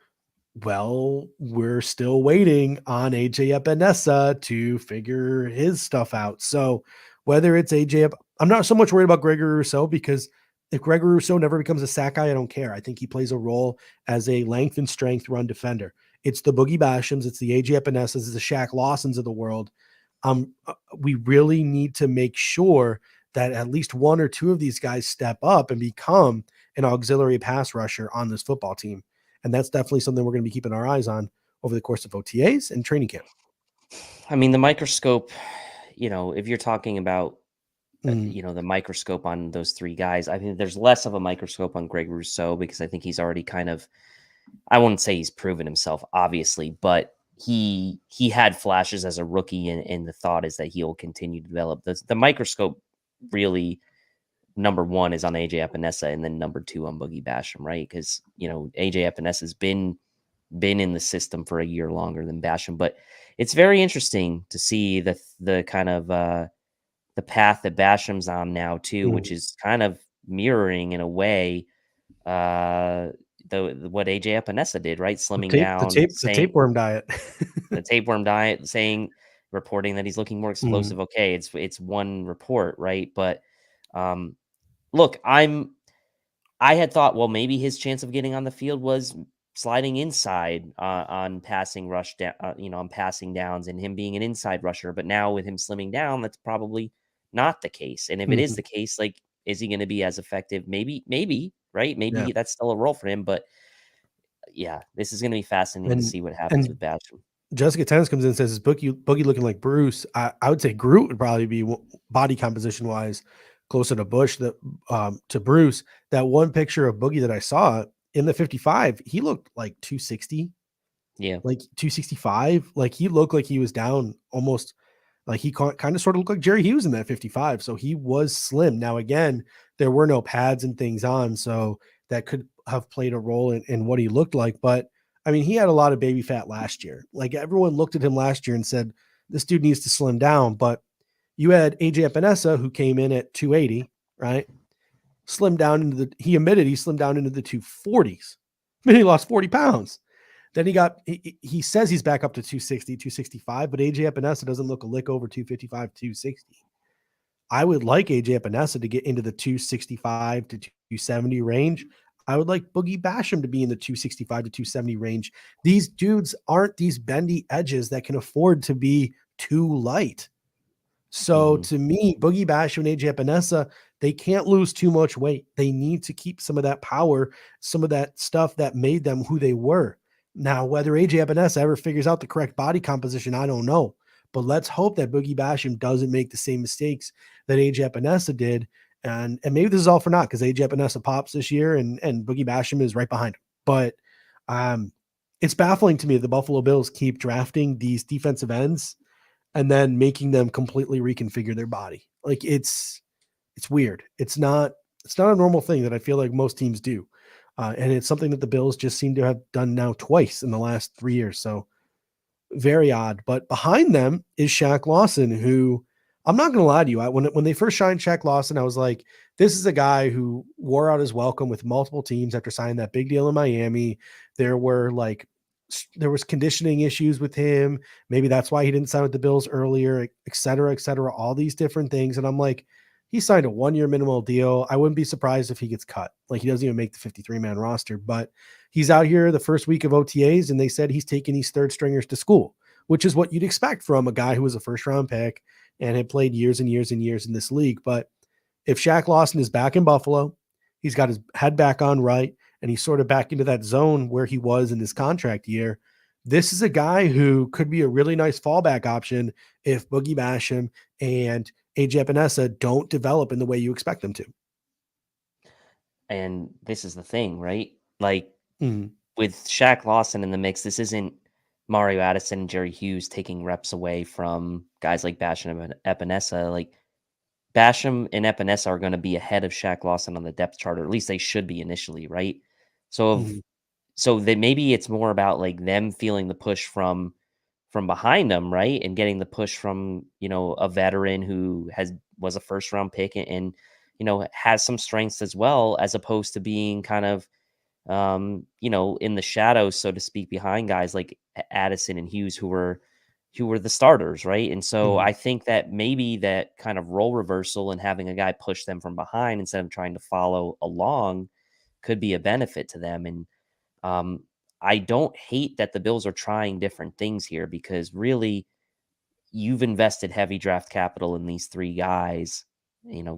well, we're still waiting on AJ Epinesa to figure his stuff out. So whether it's AJ, I'm not so much worried about Gregory Rousseau because if Gregory Rousseau never becomes a sack guy, I don't care. I think he plays a role as a length and strength run defender. It's the Boogie Bashams, it's the AJ Epinesas, it's the Shaq Lawsons of the world. We really need to make sure that at least one or two of these guys step up and become an auxiliary pass rusher on this football team. And that's definitely something we're going to be keeping our eyes on over the course of OTAs and training camp. I mean, the microscope, if you're talking about, the microscope on those three guys, I think there's less of a microscope on Greg Rousseau because I think he's already kind of, I wouldn't say he's proven himself, obviously, but he had flashes as a rookie, and the thought is that he'll continue to develop. The microscope really, number one is on AJ Epinesa, and then number two on Boogie Basham, right? Because AJ Epinesa has been in the system for a year longer than Basham, but it's very interesting to see the kind of the path that Basham's on now too, which is kind of mirroring in a way what AJ Epinesa did, right? Slimming down, the tapeworm diet, the tapeworm diet, reporting that he's looking more explosive. Okay, it's one report, right? But look, I had thought, well, maybe his chance of getting on the field was sliding inside on passing rush down, on passing downs, and him being an inside rusher. But now with him slimming down, that's probably not the case. And if it is the case, like, is he going to be as effective? Maybe, right? Maybe that's still a role for him. But yeah, this is going to be fascinating to see what happens and with Basham. Jessica Tennis comes in and says, "Is Boogie looking like Bruce?" I would say Groot would probably be body composition wise closer to Bush to Bruce. That one picture of Boogie that I saw in the 55, he looked like 260, Yeah. like 265. Like he looked like he was down almost. Like he kind of sort of looked like Jerry Hughes in that 55. So he was slim. Now, again, there were no pads and things on. So that could have played a role in what he looked like. But I mean, he had a lot of baby fat last year. Like everyone looked at him last year and said, this dude needs to slim down. But you had AJ Epinesa, who came in at 280, right? He admitted he slimmed down into the 240s. I mean, he lost 40 pounds. Then he says he's back up to 260, 265, but AJ Epinesa doesn't look a lick over 255, 260. I would like AJ Epinesa to get into the 265 to 270 range. I would like Boogie Basham to be in the 265 to 270 range. These dudes aren't these bendy edges that can afford to be too light. So to me, Boogie Basham and AJ Epinesa, they can't lose too much weight. They need to keep some of that power, some of that stuff that made them who they were. Now, whether AJ Epinesa ever figures out the correct body composition, I don't know. But let's hope that Boogie Basham doesn't make the same mistakes that AJ Epinesa did. And maybe this is all for naught because AJ Epinesa pops this year and Boogie Basham is right behind him. But it's baffling to me that the Buffalo Bills keep drafting these defensive ends and then making them completely reconfigure their body. Like it's weird. It's not a normal thing that I feel like most teams do. And it's something that the Bills just seem to have done now twice in the last 3 years. So very odd. But behind them is Shaq Lawson, who I'm not going to lie to you. When they first signed Shaq Lawson, I was like, this is a guy who wore out his welcome with multiple teams after signing that big deal in Miami. There was conditioning issues with him. Maybe that's why he didn't sign with the Bills earlier, et cetera, all these different things. And I'm like, he signed a 1-year minimal deal. I wouldn't be surprised if he gets cut. Like he doesn't even make the 53-man roster, but he's out here the first week of OTAs and they said he's taking these third stringers to school, which is what you'd expect from a guy who was a first round pick and had played years and years and years in this league. But if Shaq Lawson is back in Buffalo, he's got his head back on right, and he's sort of back into that zone where he was in his contract year. This is a guy who could be a really nice fallback option if Boogie Basham and AJ Epinesa don't develop in the way you expect them to. And this is the thing, right? Like with Shaq Lawson in the mix, this isn't Mario Addison and Jerry Hughes taking reps away from guys like Basham and Epinesa. Like Basham and Epinesa are going to be ahead of Shaq Lawson on the depth chart, or at least they should be initially, right? So so that maybe it's more about like them feeling the push from behind them, right? And getting the push from, a veteran who was a first round pick and has some strengths as well, as opposed to being kind of, in the shadows, so to speak, behind guys like Addison and Hughes who were the starters, right? And so I think that maybe that kind of role reversal and having a guy push them from behind instead of trying to follow along could be a benefit to them. And I don't hate that the Bills are trying different things here because really you've invested heavy draft capital in these three guys.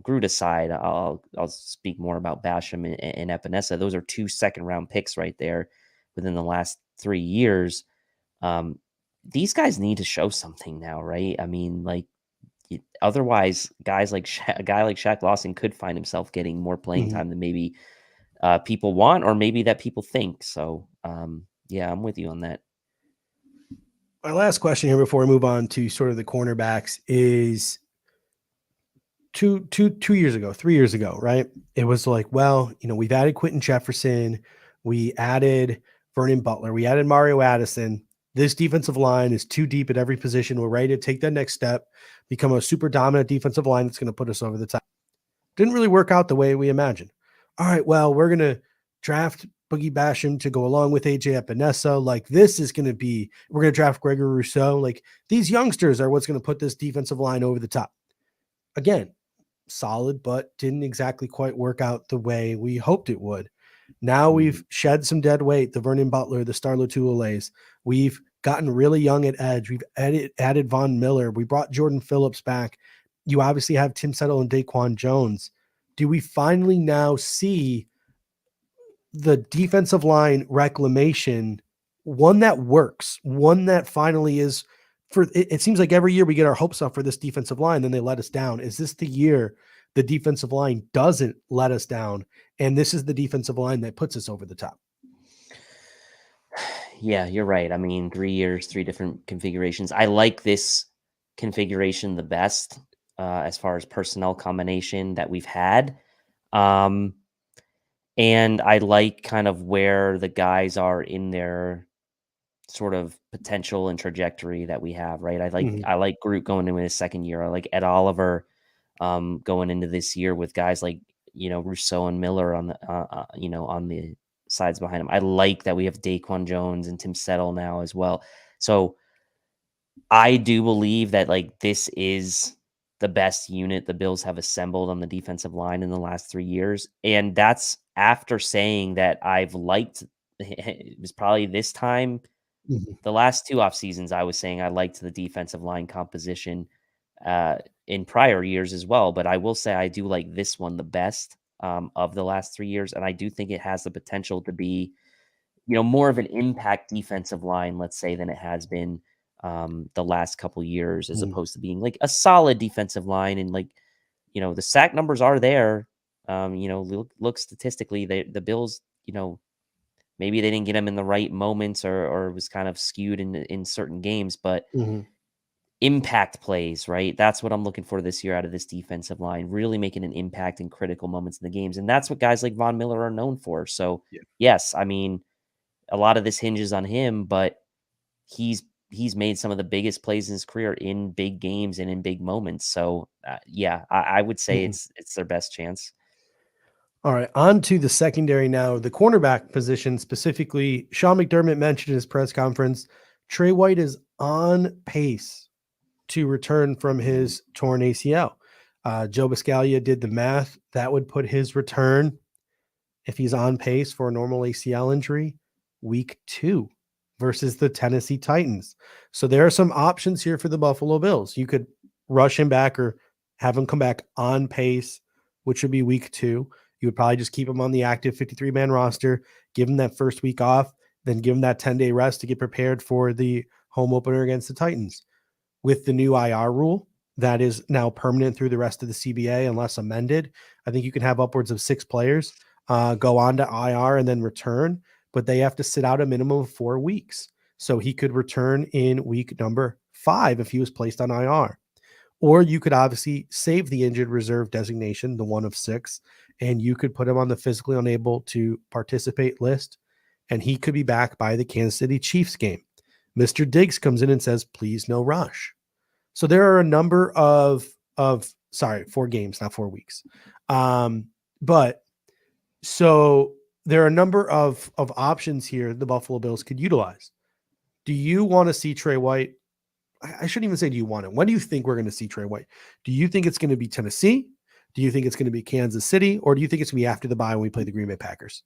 Groot aside, I'll speak more about Basham and Epinesa. Those are 2 second-round picks right there within the last 3 years. These guys need to show something now, right? I mean, like otherwise, a guy like Shaq Lawson could find himself getting more playing time than maybe people want, or maybe that people think. So, yeah, I'm with you on that. My last question here before we move on to sort of the cornerbacks is 3 years ago, right? It was like, well, we've added Quentin Jefferson, we added Vernon Butler, we added Mario Addison. This defensive line is too deep at every position. We're ready to take that next step, become a super dominant defensive line that's going to put us over the top. Didn't really work out the way we imagined. All right, well, we're going to draft Boogie Basham to go along with AJ Epinesa. Like this is going to be, we're going to draft Gregory Rousseau. Like these youngsters are what's going to put this defensive line over the top. Again, solid, but didn't exactly quite work out the way we hoped it would. Now we've shed some dead weight, the Vernon Butler, the Star Latule's. We've gotten really young at edge. We've added Von Miller. We brought Jordan Phillips back. You obviously have Tim Settle and Daquan Jones. Do we finally now see the defensive line reclamation, one that works, one that finally is for it seems like every year we get our hopes up for this defensive line, then they let us down. Is this the year the defensive line doesn't let us down? And this is the defensive line that puts us over the top. Yeah, you're right. I mean, 3 years, 3 different configurations. I like this configuration the best as far as personnel combination that we've had. And I like kind of where the guys are in their sort of potential and trajectory that we have, right? I like Groot going into his second year. I like Ed Oliver going into this year with guys like, Rousseau and Miller on the on the sides behind him. I like that we have Daquan Jones and Tim Settle now as well. So I do believe that like this is the best unit the Bills have assembled on the defensive line in the last 3 years. And that's after saying that I've liked it was probably this time the last 2 off seasons I was saying I liked the defensive line composition in prior years as well. But I will say I do like this one the best of the last 3 years. And I do think it has the potential to be, more of an impact defensive line, let's say, than it has been the last couple years, as opposed to being like a solid defensive line. And like, the sack numbers are there. Look statistically, the Bills, maybe they didn't get them in the right moments or it was kind of skewed in certain games, but impact plays, right? That's what I'm looking for this year out of this defensive line, really making an impact in critical moments in the games. And that's what guys like Von Miller are known for. So yes, I mean, a lot of this hinges on him, but he's made some of the biggest plays in his career in big games and in big moments. So I would say it's their best chance. All right, on to the secondary now. The cornerback position specifically, Sean McDermott mentioned in his press conference, Trey White is on pace to return from his torn ACL. Joe Biscaglia did the math. That would put his return, if he's on pace for a normal ACL injury, week 2 versus the Tennessee Titans. So there are some options here for the Buffalo Bills. You could rush him back or have him come back on pace, which would be week 2. You would probably just keep him on the active 53-man roster, give him that first week off, then give him that 10-day rest to get prepared for the home opener against the Titans. With the new IR rule that is now permanent through the rest of the CBA, unless amended, I think you can have upwards of 6 players go on to IR and then return, but they have to sit out a minimum of 4 weeks. So he could return in week number 5 if he was placed on IR. Or you could obviously save the injured reserve designation, the 1 of 6, and you could put him on the physically unable to participate list, and he could be back by the Kansas City Chiefs game. Mr. Diggs comes in and says, please no rush. So there are a number of 4 games, not 4 weeks. But so there are a number of options here the Buffalo Bills could utilize. Do you want to see Trey White? I shouldn't even say do you want it. When do you think we're going to see Trey White? Do you think it's going to be Tennessee? Do you think it's going to be Kansas City? Or do you think it's going to be after the bye when we play the Green Bay Packers?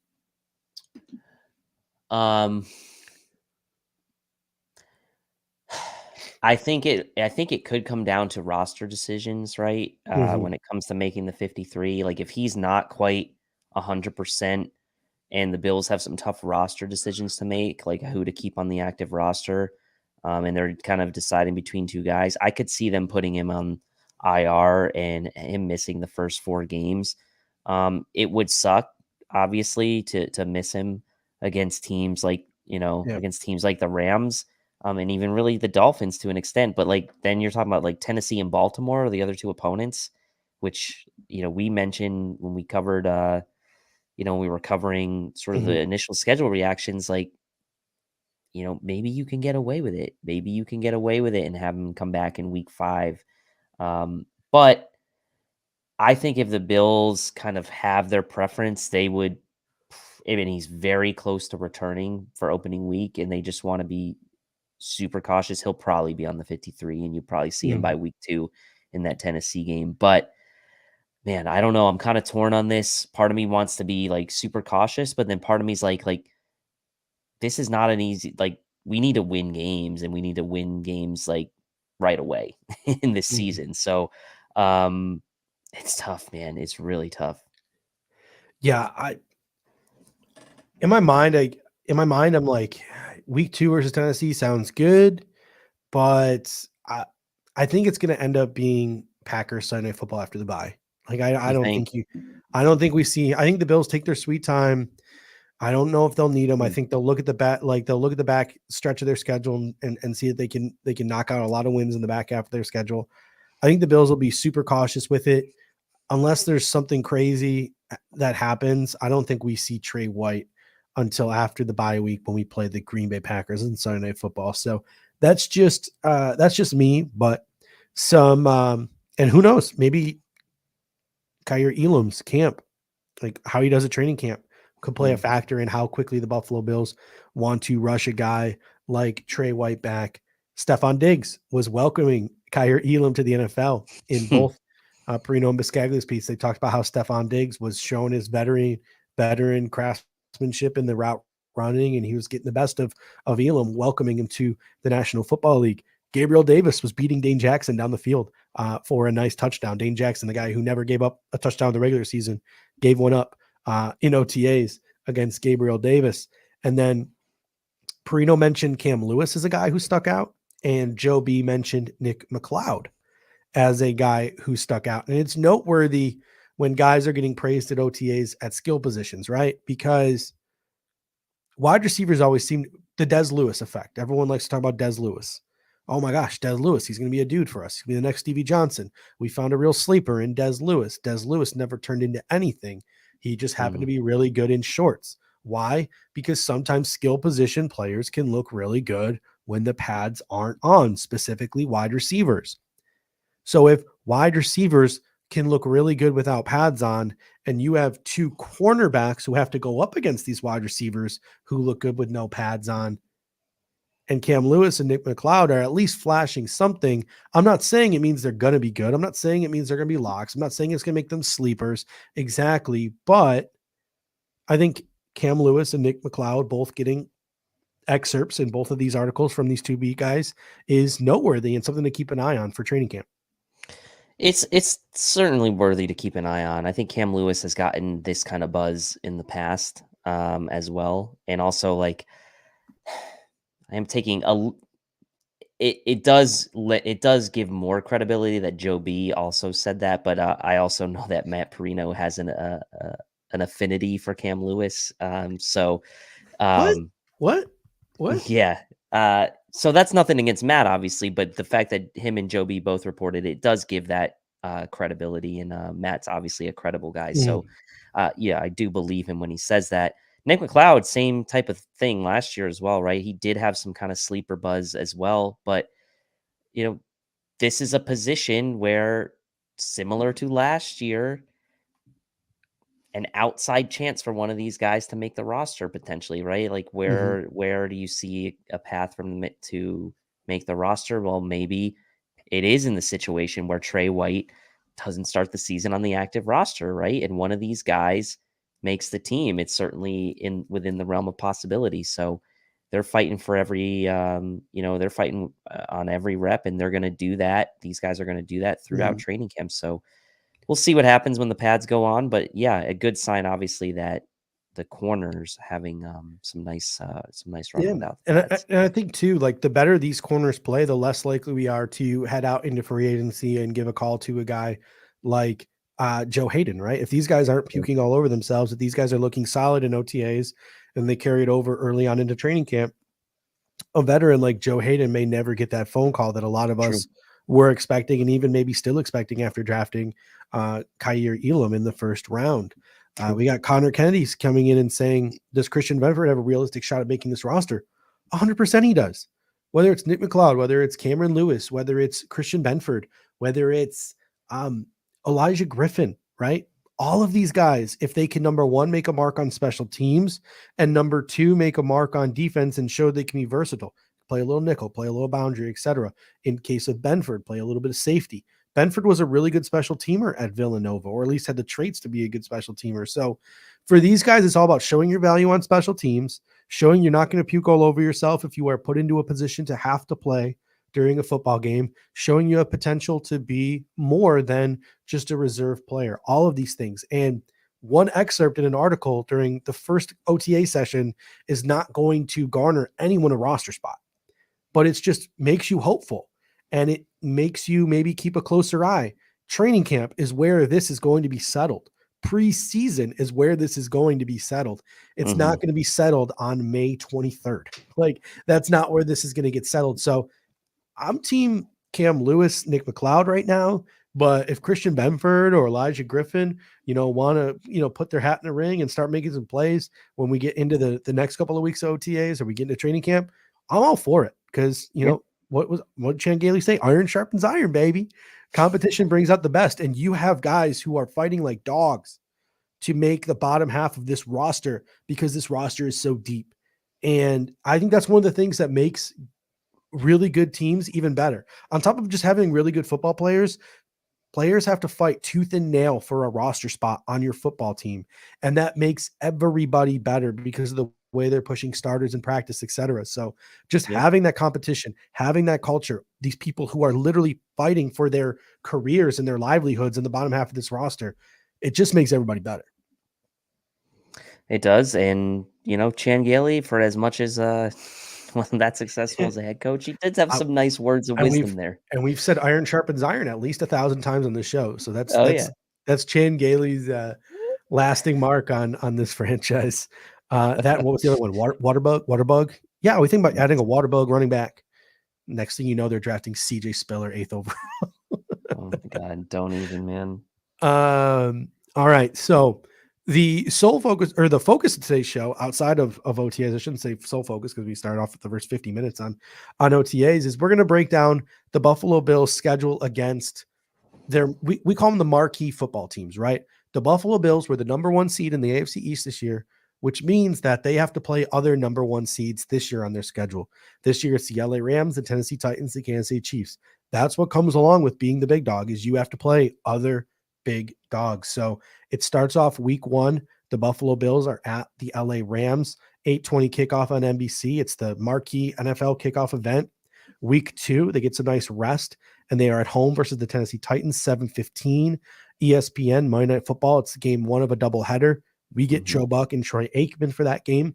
I think it could come down to roster decisions, right? When it comes to making the 53, like if he's not quite 100% and the Bills have some tough roster decisions to make, like who to keep on the active roster, and they're kind of deciding between 2 guys, I could see them putting him on IR and him missing the first 4 games. It would suck, obviously, to miss him against teams like, against teams like the Rams, and even really the Dolphins to an extent. But like then you're talking about like Tennessee and Baltimore, the other 2 opponents, which, we mentioned when we covered, we were covering sort of the initial schedule reactions, like, maybe you can get away with it. Maybe you can get away with it and have him come back in week 5. But I think if the Bills kind of have their preference, they would, I mean, he's very close to returning for opening week and they just want to be super cautious. He'll probably be on the 53 and you probably see him by week 2 in that Tennessee game. But man, I don't know. I'm kind of torn on this. Part of me wants to be like super cautious, but then part of me is like, this is not an easy, like we need to win games and we need to win games like right away in this season. So it's tough, man. It's really tough. Yeah. in my mind, I'm like, week 2 versus Tennessee sounds good, but I think it's going to end up being Packers Sunday Night Football after the bye. Like I don't think we see. I think the Bills take their sweet time. I don't know if they'll need them. I think they'll look at the back stretch of their schedule and see that they can knock out a lot of wins in the back half of their schedule. I think the Bills will be super cautious with it unless there's something crazy that happens. I don't think we see Trey White until after the bye week when we play the Green Bay Packers in Sunday Night Football. So that's just me, but and who knows, maybe Kaiir Elam's camp, like how he does a training camp, could play a factor in how quickly the Buffalo Bills want to rush a guy like Trey White back. Stephon Diggs was welcoming Kaiir Elam to the NFL in both Perino and Biscaglia's piece. They talked about how Stephon Diggs was shown his veteran craftsmanship in the route running, and he was getting the best of Elam, welcoming him to the National Football League. Gabriel Davis was beating Dane Jackson down the field for a nice touchdown. Dane Jackson, the guy who never gave up a touchdown in the regular season, gave one up in OTAs against Gabriel Davis. And then Perino mentioned Cam Lewis as a guy who stuck out, and Joe B mentioned Nick McLeod as a guy who stuck out. And it's noteworthy when guys are getting praised at OTAs at skill positions, right? Because wide receivers always seem the Des Lewis effect. Everyone likes to talk about Des Lewis. Oh my gosh, Des Lewis, he's going to be a dude for us. He's going to be the next Stevie Johnson. We found a real sleeper in Des Lewis. Des Lewis never turned into anything. He just happened to be really good in shorts. Why? Because sometimes skill position players can look really good when the pads aren't on, specifically wide receivers. So if wide receivers can look really good without pads on, and you have 2 cornerbacks who have to go up against these wide receivers who look good with no pads on, and Cam Lewis and Nick McLeod are at least flashing something. I'm not saying it means they're going to be good. I'm not saying it means they're going to be locks. I'm not saying it's going to make them sleepers exactly, but I think Cam Lewis and Nick McLeod both getting excerpts in both of these articles from these 2 beat guys is noteworthy and something to keep an eye on for training camp. It's certainly worthy to keep an eye on. I think Cam Lewis has gotten this kind of buzz in the past as well. And also, like, I am taking it does give more credibility that Joe B also said that, but I also know that Matt Perino has an affinity for Cam Lewis. What? Yeah. So that's nothing against Matt, obviously, but the fact that him and Joe B both reported it does give that credibility, and Matt's obviously a credible guy. So yeah, I do believe him when he says that. Nick McLeod, same type of thing last year as well, right? He did have some kind of sleeper buzz as well, but this is a position where, similar to last year, an outside chance for one of these guys to make the roster potentially, right? Like where do you see a path from it to make the roster? Well, maybe it is in the situation where Trey White doesn't start the season on the active roster, right? And one of these guys makes the team. It's certainly within the realm of possibility. So they're fighting for every, they're fighting on every rep, and they're going to do that. These guys are going to do that throughout training camp. So we'll see what happens when the pads go on, but yeah, a good sign, obviously, that the corners having some nice run without the pads. And I think too, like the better these corners play, the less likely we are to head out into free agency and give a call to a guy like Joe Hayden, right? If these guys aren't puking all over themselves, if these guys are looking solid in OTAs and they carry it over early on into training camp, a veteran like Joe Hayden may never get that phone call that a lot of us were expecting, and even maybe still expecting after drafting Kaiir Elam in the first round. We got Connor Kennedy's coming in and saying, does Christian Benford have a realistic shot at making this roster? 100% he does. Whether it's Nick McLeod, whether it's Cameron Lewis, whether it's Christian Benford, whether it's Elijah Griffin, right? All of these guys, if they can, number one, make a mark on special teams, and number two, make a mark on defense and show they can be versatile, play a little nickel, play a little boundary, etc. In case of Benford, play a little bit of safety. Benford was a really good special teamer at Villanova, or at least had the traits to be a good special teamer. So for these guys, it's all about showing your value on special teams, showing you're not going to puke all over yourself if you are put into a position to have to play during a football game, showing you a potential to be more than just a reserve player, all of these things. And one excerpt in an article during the first OTA session is not going to garner anyone a roster spot, but it's just makes you hopeful, and it makes you maybe keep a closer eye. Training camp is where this is going to be settled. Preseason is where this is going to be settled. It's not going to be settled on May 23rd. Like, that's not where this is going to get settled. So I'm team Cam Lewis, Nick McLeod right now. But if Christian Benford or Elijah Griffin, want to, put their hat in the ring and start making some plays when we get into the next couple of weeks of OTAs, or we get into training camp, I'm all for it. Because, what did Chan Gailey say? Iron sharpens iron, baby. Competition brings out the best. And you have guys who are fighting like dogs to make the bottom half of this roster, because this roster is so deep. And I think that's one of the things that makes really good teams even better. On top of just having really good football players have to fight tooth and nail for a roster spot on your football team. And that makes everybody better because of the way they're pushing starters in practice, etc. So just having that competition, having that culture, these people who are literally fighting for their careers and their livelihoods in the bottom half of this roster, it just makes everybody better. It does. And, Chan Gailey, for as much as wasn't that successful as a head coach, he did have some nice words of wisdom there. And we've said iron sharpens iron at least 1,000 times on the show. So that's Chan Gailey's lasting mark on this franchise. What was the other one? Waterbug. Yeah, we think about adding a waterbug running back. Next thing you know, they're drafting CJ Spiller 8th overall. Oh my God, don't even, man. All right, so the sole focus, or the focus of today's show, outside of OTAs, I shouldn't say sole focus because we started off with the first 50 minutes on OTAs, is we're going to break down the Buffalo Bills schedule against we call them the marquee football teams, right? The Buffalo Bills were the number 1 seed in the AFC East this year, which means that they have to play other number 1 seeds this year on their schedule. This year, it's the LA Rams, the Tennessee Titans, the Kansas City Chiefs. That's what comes along with being the big dog, is you have to play other big dogs. So it starts off week 1. The Buffalo Bills are at the LA Rams, 8:20 kickoff on NBC. It's the marquee NFL kickoff event. Week 2, they get some nice rest, and they are at home versus the Tennessee Titans, 7:15 ESPN Monday Night Football. It's game 1 of a doubleheader. We get Joe Buck and Troy Aikman for that game.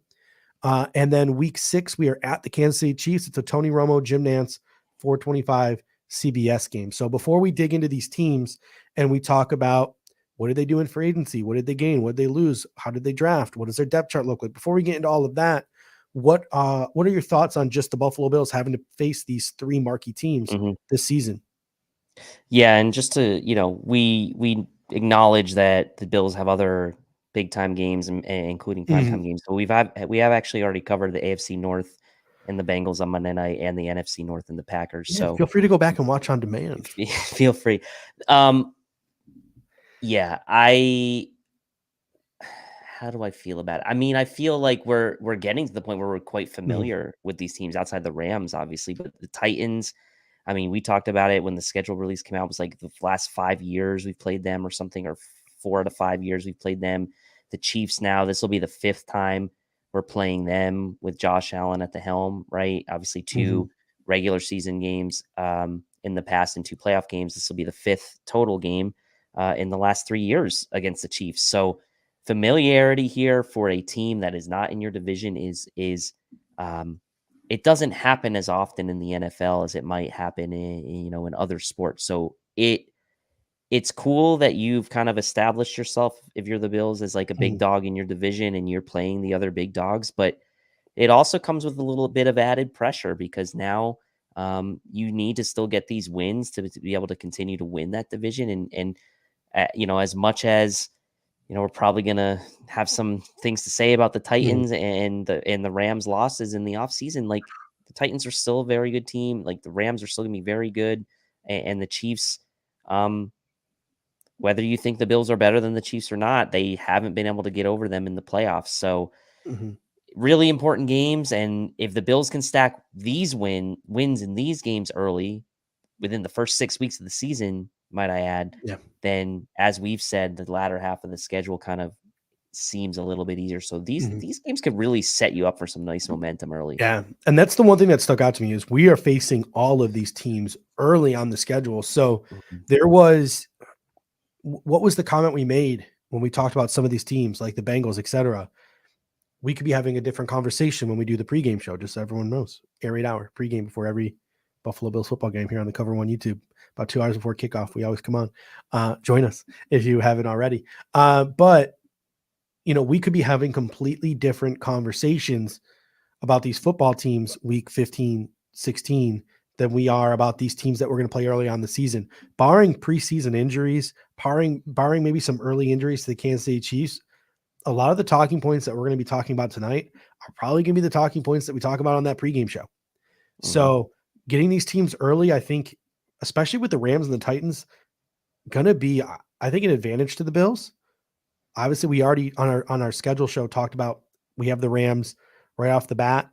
And then week 6, we are at the Kansas City Chiefs. It's a Tony Romo, Jim Nance, 425 CBS game. So before we dig into these teams and we talk about what did they do in free agency, what did they gain, what did they lose, how did they draft, what does their depth chart look like? Before we get into all of that, what are your thoughts on just the Buffalo Bills having to face these 3 marquee teams this season? Yeah, and just to, we acknowledge that the Bills have other big time games, and including primetime games. So we have actually already covered the AFC North and the Bengals on Monday night, and the NFC North and the Packers. Yeah, so feel free to go back and watch on demand. Feel free. How do I feel about it? I mean, I feel like we're getting to the point where we're quite familiar with these teams outside the Rams, obviously, but the Titans, I mean, we talked about it when the schedule release came out. It was like the last 5 years we've played them or something, or 4 out of 5 years we've played them. The Chiefs now, this will be the 5th time we're playing them with Josh Allen at the helm, right? Obviously 2 regular season games in the past and 2 playoff games. This will be the 5th total game in the last 3 years against the Chiefs. So familiarity here for a team that is not in your division is it doesn't happen as often in the NFL as it might happen in other sports. So it's cool that you've kind of established yourself, if you're the Bills, as like a big dog in your division and you're playing the other big dogs, but it also comes with a little bit of added pressure because now you need to still get these wins to be able to continue to win that division. And as much as, we're probably going to have some things to say about the Titans and the Rams losses in the offseason. Like, the Titans are still a very good team. Like, the Rams are still going to be very good. And the Chiefs, whether you think the Bills are better than the Chiefs or not, they haven't been able to get over them in the playoffs. So really important games. And if the Bills can stack these wins in these games early within the first 6 weeks of the season, might I add, then as we've said, the latter half of the schedule kind of seems a little bit easier. So these games could really set you up for some nice momentum early. Yeah. And that's the one thing that stuck out to me is we are facing all of these teams early on the schedule. So there was, what was the comment we made when we talked about some of these teams like the Bengals, etc., we could be having a different conversation when we do the pregame show, just so everyone knows. Air Raid Hour pregame before every Buffalo Bills football game here on the Cover One YouTube. About 2 hours before kickoff, we always come on. Join us if you haven't already. But we could be having completely different conversations about these football teams week 15, 16 than we are about these teams that we're going to play early on the season. Barring preseason injuries, barring maybe some early injuries to the Kansas City Chiefs, a lot of the talking points that we're going to be talking about tonight are probably going to be the talking points that we talk about on that pregame show. Mm-hmm. So getting these teams early, I think, especially with the Rams and the Titans, going to be, I think, an advantage to the Bills. Obviously, we already on our schedule show talked about we have the Rams right off the bat.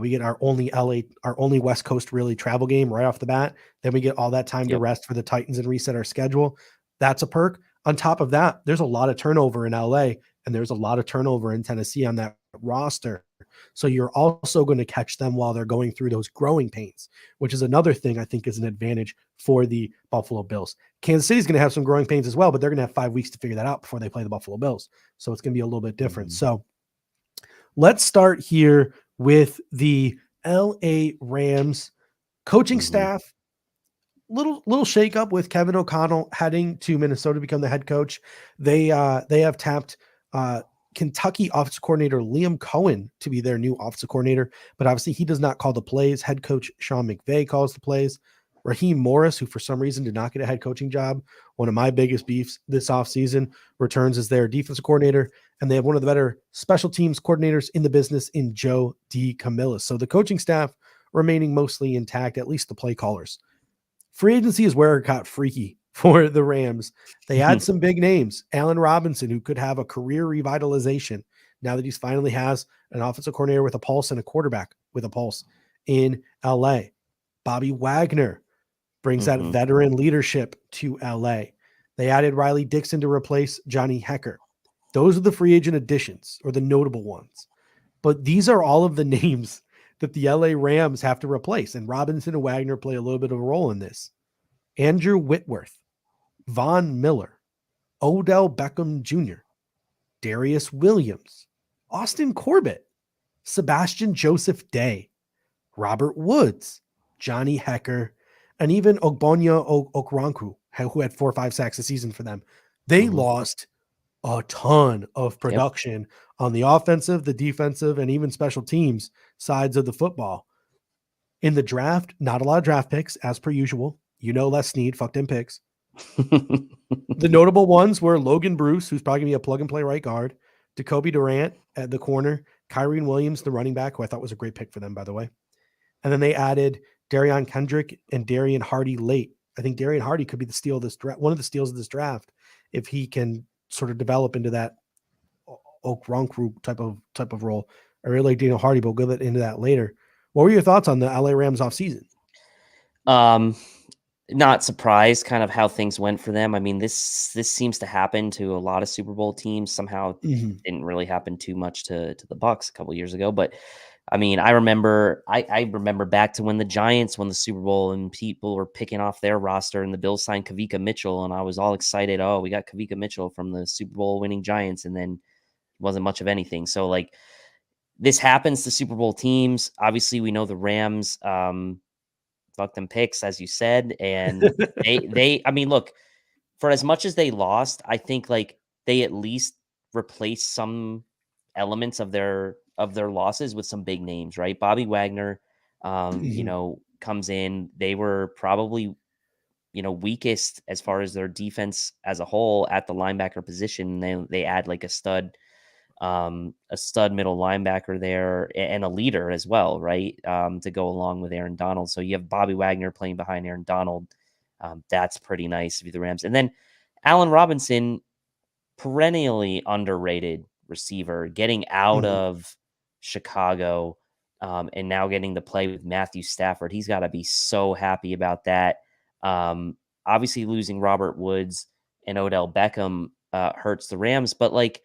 We get our only West Coast really travel game right off the bat. Then we get all that time to rest for the Titans and reset our schedule. That's a perk. On top of that, there's a lot of turnover in LA and there's a lot of turnover in Tennessee on that roster. So you're also going to catch them while they're going through those growing pains, which is another thing I think is an advantage for the Buffalo Bills. Kansas City is going to have some growing pains as well, but they're going to have 5 weeks to figure that out before they play the Buffalo Bills. So it's going to be a little bit different. So let's start here with the LA Rams coaching staff. Little shakeup with Kevin O'Connell heading to Minnesota to become the head coach. They have tapped Kentucky offensive coordinator Liam Cohen to be their new offensive coordinator, but obviously he does not call the plays. Head coach Sean McVay calls the plays. Raheem Morris, who for some reason did not get a head coaching job, one of my biggest beefs this offseason, returns as their defensive coordinator, and they have one of the better special teams coordinators in the business in Joe DeCamillis. So the coaching staff remaining mostly intact, at least the play callers. Free agency is where it got freaky for the Rams. They had some big names. Allen Robinson, who could have a career revitalization now that he's finally has an offensive coordinator with a pulse and a quarterback with a pulse in LA. Bobby Wagner brings that veteran leadership to LA. They added Riley Dixon to replace Johnny Hecker. Those are the free agent additions, or the notable ones. But these are all of the names that the LA Rams have to replace, and Robinson and Wagner play a little bit of a role in this. Andrew Whitworth, Von Miller, Odell Beckham Jr., Darius Williams, Austin Corbett, Sebastian Joseph Day, Robert Woods, Johnny Hecker, and even Ogbonya Okoronkwo, who had 4 or 5 sacks a season for them. They lost a ton of production on the offensive, the defensive, and even special teams sides of the football. In the draft, not a lot of draft picks, as per usual. Les Snead, fuck them picks. The notable ones were Logan Bruce, who's probably going to be a plug-and-play right guard, Jacoby Durant at the corner, Kyrie Williams, the running back, who I thought was a great pick for them, by the way. And then they added Darion Kendrick and Darian Hardy late. I think Darian Hardy could be the steal of this draft, one of the steals of this draft, if he can sort of develop into that Okoronkwo type of role. I really like Daniel Hardy, but we'll get into that later. What were your thoughts on the LA Rams offseason? Not surprised kind of how things went for them. I mean, this seems to happen to a lot of Super Bowl teams. Somehow didn't really happen too much to the Bucs a couple years ago. But I mean, I remember back to when the Giants won the Super Bowl and people were picking off their roster and the Bills signed Kavika Mitchell. And I was all excited. Oh, we got Kavika Mitchell from the Super Bowl winning Giants. And then wasn't much of anything. So like this happens to Super Bowl teams. Obviously we know the Rams, fuck them picks, as you said. And I mean, look, for as much as they lost, I think like they at least replaced some elements of their losses with some big names, right? Bobby Wagner, comes in. They were probably, weakest as far as their defense as a whole at the linebacker position. They add like a stud middle linebacker there and a leader as well, right? To go along with Aaron Donald. So you have Bobby Wagner playing behind Aaron Donald. That's pretty nice of the Rams. And then Allen Robinson, perennially underrated receiver, getting out of Chicago and now getting to play with Matthew Stafford. He's got to be so happy about that. Obviously losing Robert Woods and Odell Beckham hurts the Rams, but like,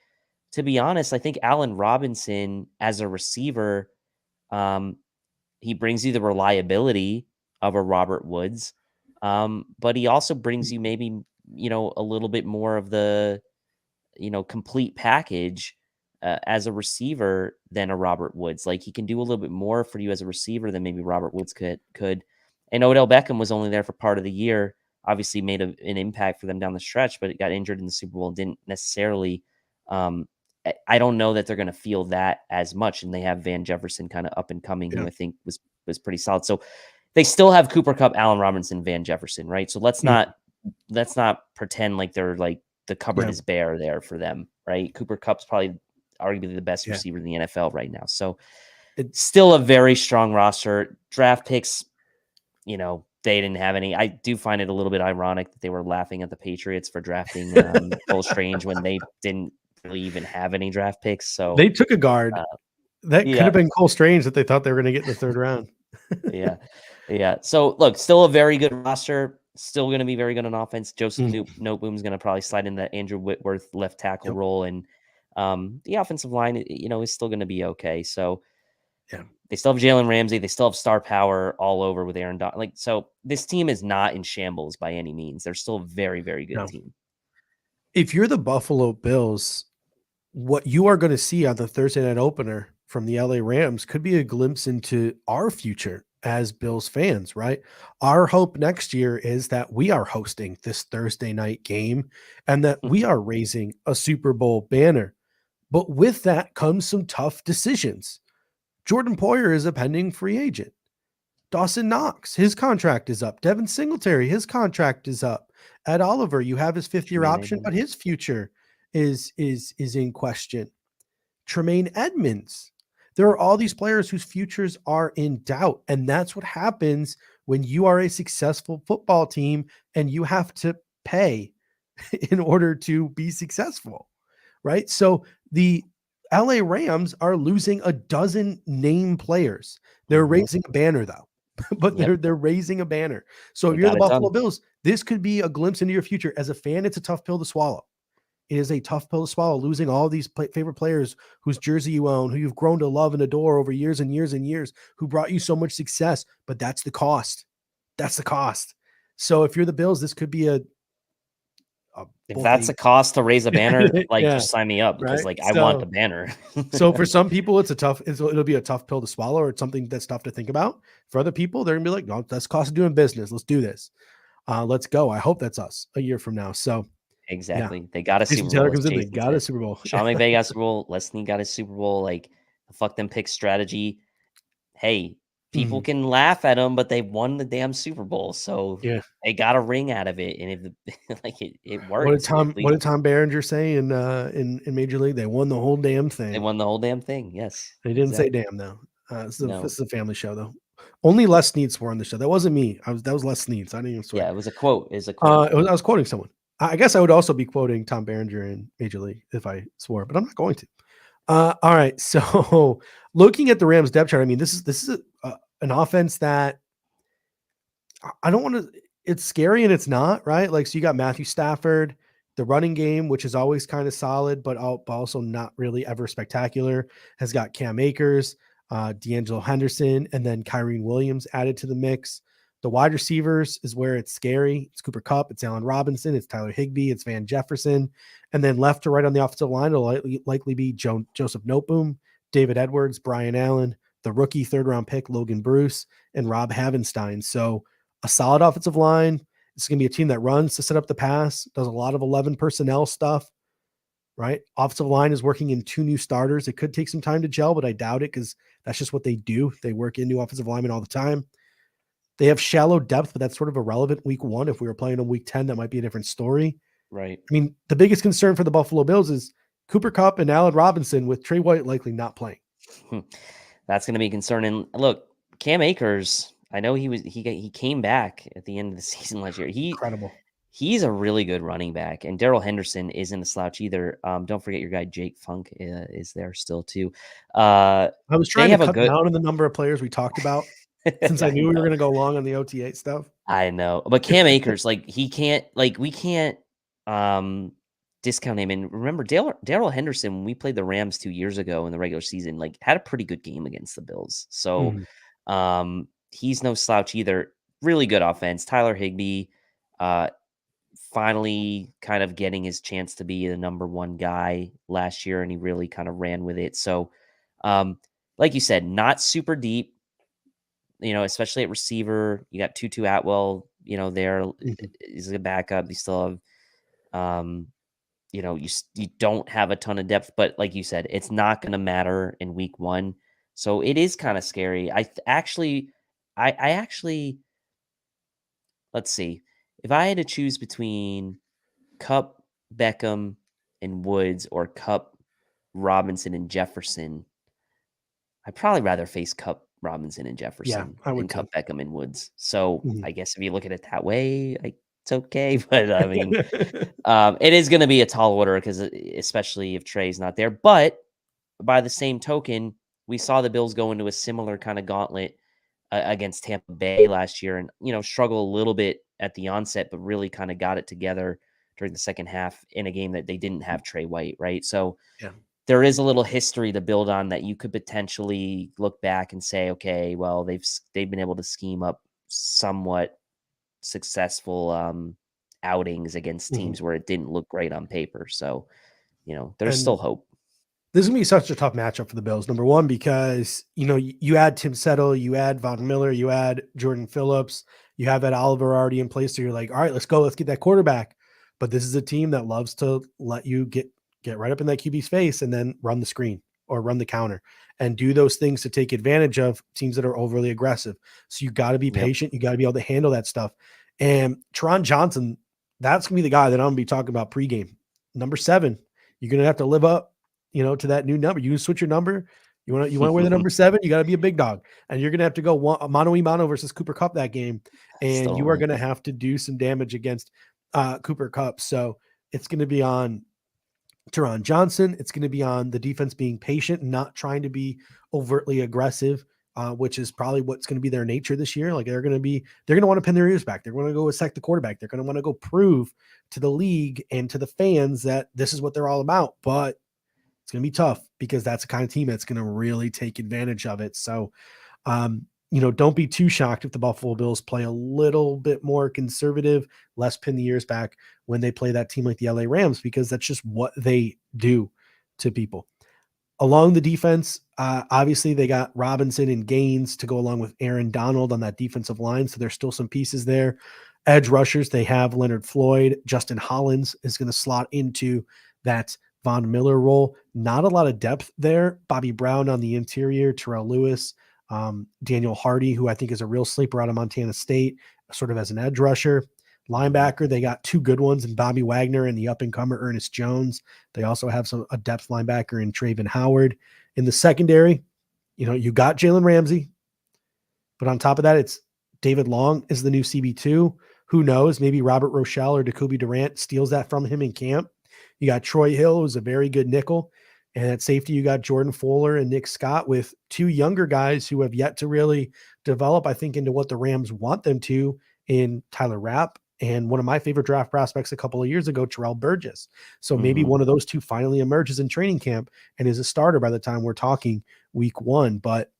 to be honest, I think Allen Robinson as a receiver, he brings you the reliability of a Robert Woods, but he also brings you maybe, a little bit more of the complete package as a receiver than a Robert Woods. Like, he can do a little bit more for you as a receiver than maybe Robert Woods could. And Odell Beckham was only there for part of the year, obviously made an impact for them down the stretch, but it got injured in the Super Bowl. Didn't necessarily, I don't know that they're going to feel that as much. And they have Van Jefferson kind of up and coming, who I think was pretty solid. So they still have Cooper Kupp, Allen Robinson, Van Jefferson, right? So let's not pretend like they're like the cupboard is bare there for them, right? Cooper Kupp's probably arguably the best receiver in the NFL right now. So it's still a very strong roster. Draft picks, they didn't have any. I do find it a little bit ironic that they were laughing at the Patriots for drafting Cole Strange when they didn't really even have any draft picks. So they took a guard that could have been Cole Strange that they thought they were going to get in the third round. Yeah. So look, still a very good roster. Still going to be very good on offense. Joseph Noteboom's going to probably slide in that Andrew Whitworth left tackle role, and the offensive line, is still going to be okay. So they still have Jalen Ramsey. They still have star power all over with Aaron Donald. So this team is not in shambles by any means. They're still a very, very good team. If you're the Buffalo Bills, what you are going to see on the Thursday night opener from the LA Rams could be a glimpse into our future as Bills fans, right? Our hope next year is that we are hosting this Thursday night game and that we are raising a Super Bowl banner. But with that comes some tough decisions. Jordan Poyer is a pending free agent. Dawson Knox, his contract is up. Devin Singletary, his contract is up. Ed Oliver, you have his 5th-year option, but his future is in question. Tremaine Edmonds. There are all these players whose futures are in doubt, and that's what happens when you are a successful football team and you have to pay in order to be successful, right? So the LA Rams are losing a dozen name players. They're raising a banner though, but they're raising a banner. So if you're the Buffalo Bills, this could be a glimpse into your future. As a fan, it's a tough pill to swallow. It is a tough pill to swallow, losing all these favorite players whose jersey you own, who you've grown to love and adore over years and years and years, who brought you so much success, but that's the cost. That's the cost. So if you're the Bills, this could be if that's a cost to raise a banner, just sign me up because I want the banner. So for some people, it'll be a tough pill to swallow, or it's something that's tough to think about. For other people, they're gonna be like, no, that's cost of doing business. Let's do this. Let's go. I hope that's us a year from now. So exactly. They got a Super Bowl. They got a Super Bowl. Sean McVay got a Super Bowl. Les Snead got a Super Bowl. Like, fuck them pick strategy. Hey, people can laugh at them, but they won the damn Super Bowl, so they got a ring out of it, and if it worked. What did Tom Berenger say in Major League? They won the whole damn thing. They won the whole damn thing. Yes, they didn't say damn though. This is a family show though. Only Les Snead swore on the show. That wasn't me. That was Les Snead. So I didn't even swear. Yeah, it was a quote. I was quoting someone. I guess I would also be quoting Tom Berenger in Major League if I swore, but I'm not going to. All right. So looking at the Rams depth chart, I mean, this is an offense that I don't want to, it's scary and it's not, right? Like, so you got Matthew Stafford, the running game, which is always kind of solid, but also not really ever spectacular, has got Cam Akers, D'Angelo Henderson, and then Kaiir Williams added to the mix. The wide receivers is where it's scary. It's Cooper Kupp, it's Allen Robinson, it's Tyler Higbee, it's Van Jefferson. And then left to right on the offensive line will likely be Joseph Noteboom, David Edwards, Brian Allen, the rookie 3rd-round pick, Logan Bruce, and Rob Havenstein. So a solid offensive line. It's going to be a team that runs to set up the pass, does a lot of 11 personnel stuff, right? Offensive line is working in 2 new starters. It could take some time to gel, but I doubt it because that's just what they do. They work in new offensive linemen all the time. They have shallow depth, but that's sort of irrelevant week 1. If we were playing in week 10, that might be a different story. Right. I mean, the biggest concern for the Buffalo Bills is Cooper Kupp and Allen Robinson, with Trey White likely not playing. That's going to be concerning. Look, Cam Akers, I know he came back at the end of the season last year. Incredible. He's a really good running back, and Darrell Henderson isn't a slouch either. Don't forget your guy Jake Funk is there still too. I was trying to cut down on the number of players we talked about since I knew we were going to go long on the OTA stuff. I know, but Cam Akers, we can't discount him. And remember, Darrell Henderson, when we played the Rams 2 years ago in the regular season, had a pretty good game against the Bills. So he's no slouch either. Really good offense. Tyler Higbee, finally kind of getting his chance to be the number one guy last year, and he really kind of ran with it. So, like you said, not super deep, especially at receiver. You got Tutu Atwell, there is a backup. You still have, you don't have a ton of depth, but like you said, it's not going to matter in week one. So it is kind of scary. I actually, let's see, if I had to choose between Cup, Beckham, and Woods, or Cup, Robinson, and Jefferson, I'd probably rather face Cup, Robinson, and Yeah, Jefferson I than would too. Cup, Beckham, and Woods. So Mhm. I guess if you look at it that way, it's okay. But I mean, it is going to be a tall order because especially if Trey's not there. But by the same token, we saw the Bills go into a similar kind of gauntlet against Tampa Bay last year and, struggle a little bit at the onset, but really kind of got it together during the second half in a game that they didn't have Trey White, right? So Yeah. there is a little history to build on that you could potentially look back and say, okay, well, they've been able to scheme up somewhat successful outings against teams where it didn't look great on paper. So, there's And still hope. this is gonna be such a tough matchup for the Bills. Number one, because you add Tim Settle, you add Von Miller, you add Jordan Phillips, you have that Oliver already in place. So you're like, all right, let's go, let's get that quarterback. But this is a team that loves to let you get right up in that QB's face and then run the screen or run the counter and do those things to take advantage of teams that are overly aggressive. So you got to be Yep. patient. You got to be able to handle that stuff. And Teron Johnson, that's gonna be the guy that I'm gonna be talking about pregame. Number 7, you're gonna have to live up to that new number. You can switch your number. You want to wear the number 7. You got to be a big dog, and you're going to have to go mano a mano versus Cooper Kupp that game, and Still you are going to have to do some damage against Cooper Kupp. So it's going to be on Teron Johnson. It's going to be on the defense being patient, not trying to be overtly aggressive, which is probably what's going to be their nature this year. Like they're going to want to pin their ears back. They're going to go sack the quarterback. They're going to want to go prove to the league and to the fans that this is what they're all about. But it's going to be tough because that's the kind of team that's going to really take advantage of it. So, don't be too shocked if the Buffalo Bills play a little bit more conservative, less pin the ears back when they play that team like the LA Rams, because that's just what they do to people. Along the defense, obviously they got Robinson and Gaines to go along with Aaron Donald on that defensive line. So there's still some pieces there. Edge rushers, they have Leonard Floyd. Justin Hollins is going to slot into that Von Miller role. Not a lot of depth there. Bobby Brown on the interior, Terrell Lewis, Daniel Hardy, who I think is a real sleeper out of Montana State, sort of as an edge rusher. Linebacker, they got 2 good ones in Bobby Wagner and the up-and-comer Ernest Jones. They also have a depth linebacker in Traven Howard. In the secondary, you got Jalen Ramsey, but on top of that, it's David Long is the new CB2. Who knows? Maybe Robert Rochelle or Jacoby Durant steals that from him in camp. You got Troy Hill, who's a very good nickel. And at safety, you got Jordan Fuller and Nick Scott with 2 younger guys who have yet to really develop, I think, into what the Rams want them to in Tyler Rapp and one of my favorite draft prospects a couple of years ago, Terrell Burgess. So maybe one of those 2 finally emerges in training camp and is a starter by the time we're talking week 1. But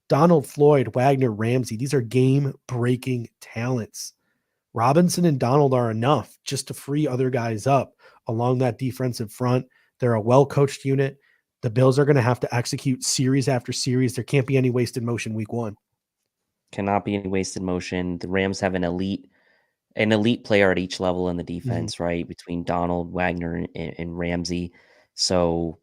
Donald, Floyd, Wagner, Ramsey, these are game-breaking talents. Robinson and Donald are enough just to free other guys up along that defensive front. They're a well-coached unit. The Bills are going to have to execute series after series. There can't be any wasted motion week 1. Cannot be any wasted motion. The Rams have an elite player at each level in the defense, right? Between Donald, Wagner, and Ramsey. So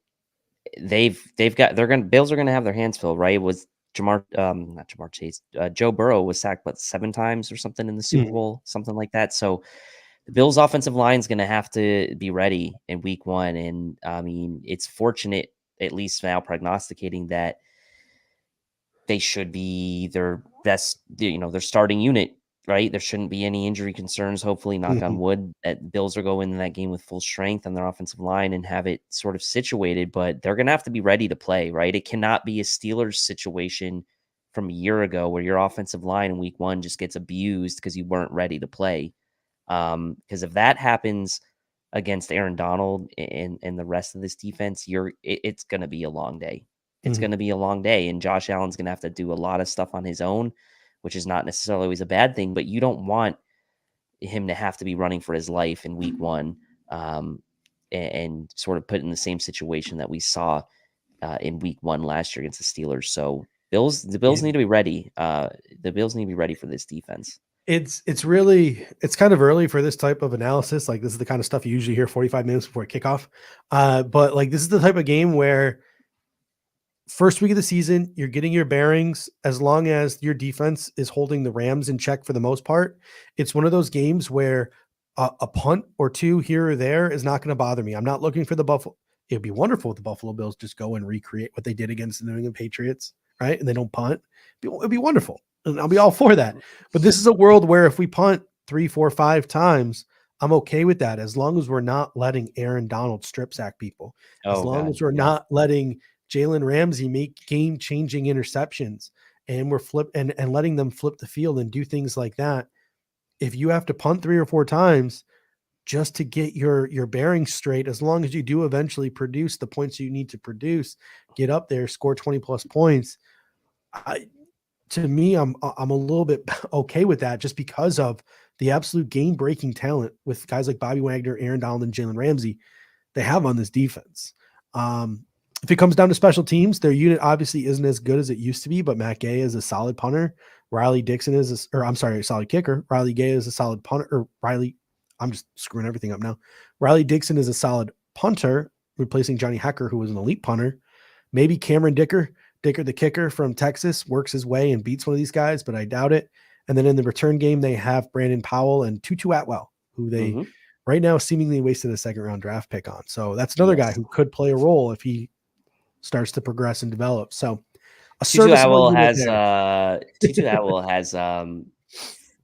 Bills are gonna have their hands filled, right? It was not Jamar Chase, Joe Burrow was sacked 7 times or something in the Super Bowl, something like that. So the Bills offensive line is gonna have to be ready in week 1. And I mean, it's fortunate, at least now prognosticating, that they should be their best, their starting unit, right? There shouldn't be any injury concerns. Hopefully, knock on wood, that Bills are going into that game with full strength on their offensive line and have it sort of situated, but they're going to have to be ready to play, right? It cannot be a Steelers situation from a year ago where your offensive line in week 1 just gets abused because you weren't ready to play. Because if that happens against Aaron Donald and the rest of this defense, it's going to be a long day. It's going to be a long day, and Josh Allen's going to have to do a lot of stuff on his own, which is not necessarily always a bad thing, but you don't want him to have to be running for his life in week 1, and sort of put in the same situation that we saw in week 1 last year against the Steelers. So the Bills need to be ready. The Bills need to be ready for this defense. It's kind of early for this type of analysis. Like, this is the kind of stuff you usually hear 45 minutes before kickoff. But like, this is the type of game where first week of the season, you're getting your bearings. As long as your defense is holding the Rams in check for the most part, it's one of those games where a punt or two here or there is not going to bother me. I'm not looking for the Buffalo. It'd be wonderful if the Buffalo Bills just go and recreate what they did against the New England Patriots, right? And they don't punt. It'd be wonderful. And I'll be all for that. But this is a world where if we punt 3, 4, 5 times, I'm okay with that, as long as we're not letting Aaron Donald strip sack people. As long as we're not letting Jalen Ramsey make game-changing interceptions, and we're and letting them flip the field and do things like that. If you have to punt 3 or 4 times just to get your bearings straight, as long as you do eventually produce the points you need to produce, get up there, score 20 plus points, to me, I'm a little bit okay with that, just because of the absolute game-breaking talent with guys like Bobby Wagner, Aaron Donald, and Jalen Ramsey they have on this defense. If it comes down to special teams, their unit obviously isn't as good as it used to be, but Matt Gay is a solid punter. Riley Dixon is a solid kicker. Riley Gay is a solid punter. I'm just screwing everything up now. Riley Dixon is a solid punter, replacing Johnny Hecker, who was an elite punter. Maybe Cameron Dicker, the kicker from Texas, works his way and beats one of these guys, but I doubt it. And then in the return game, they have Brandon Powell and Tutu Atwell, who they right now seemingly wasted a 2nd-round draft pick on. So that's another guy who could play a role if he starts to progress and develop. So Tutu Atwell has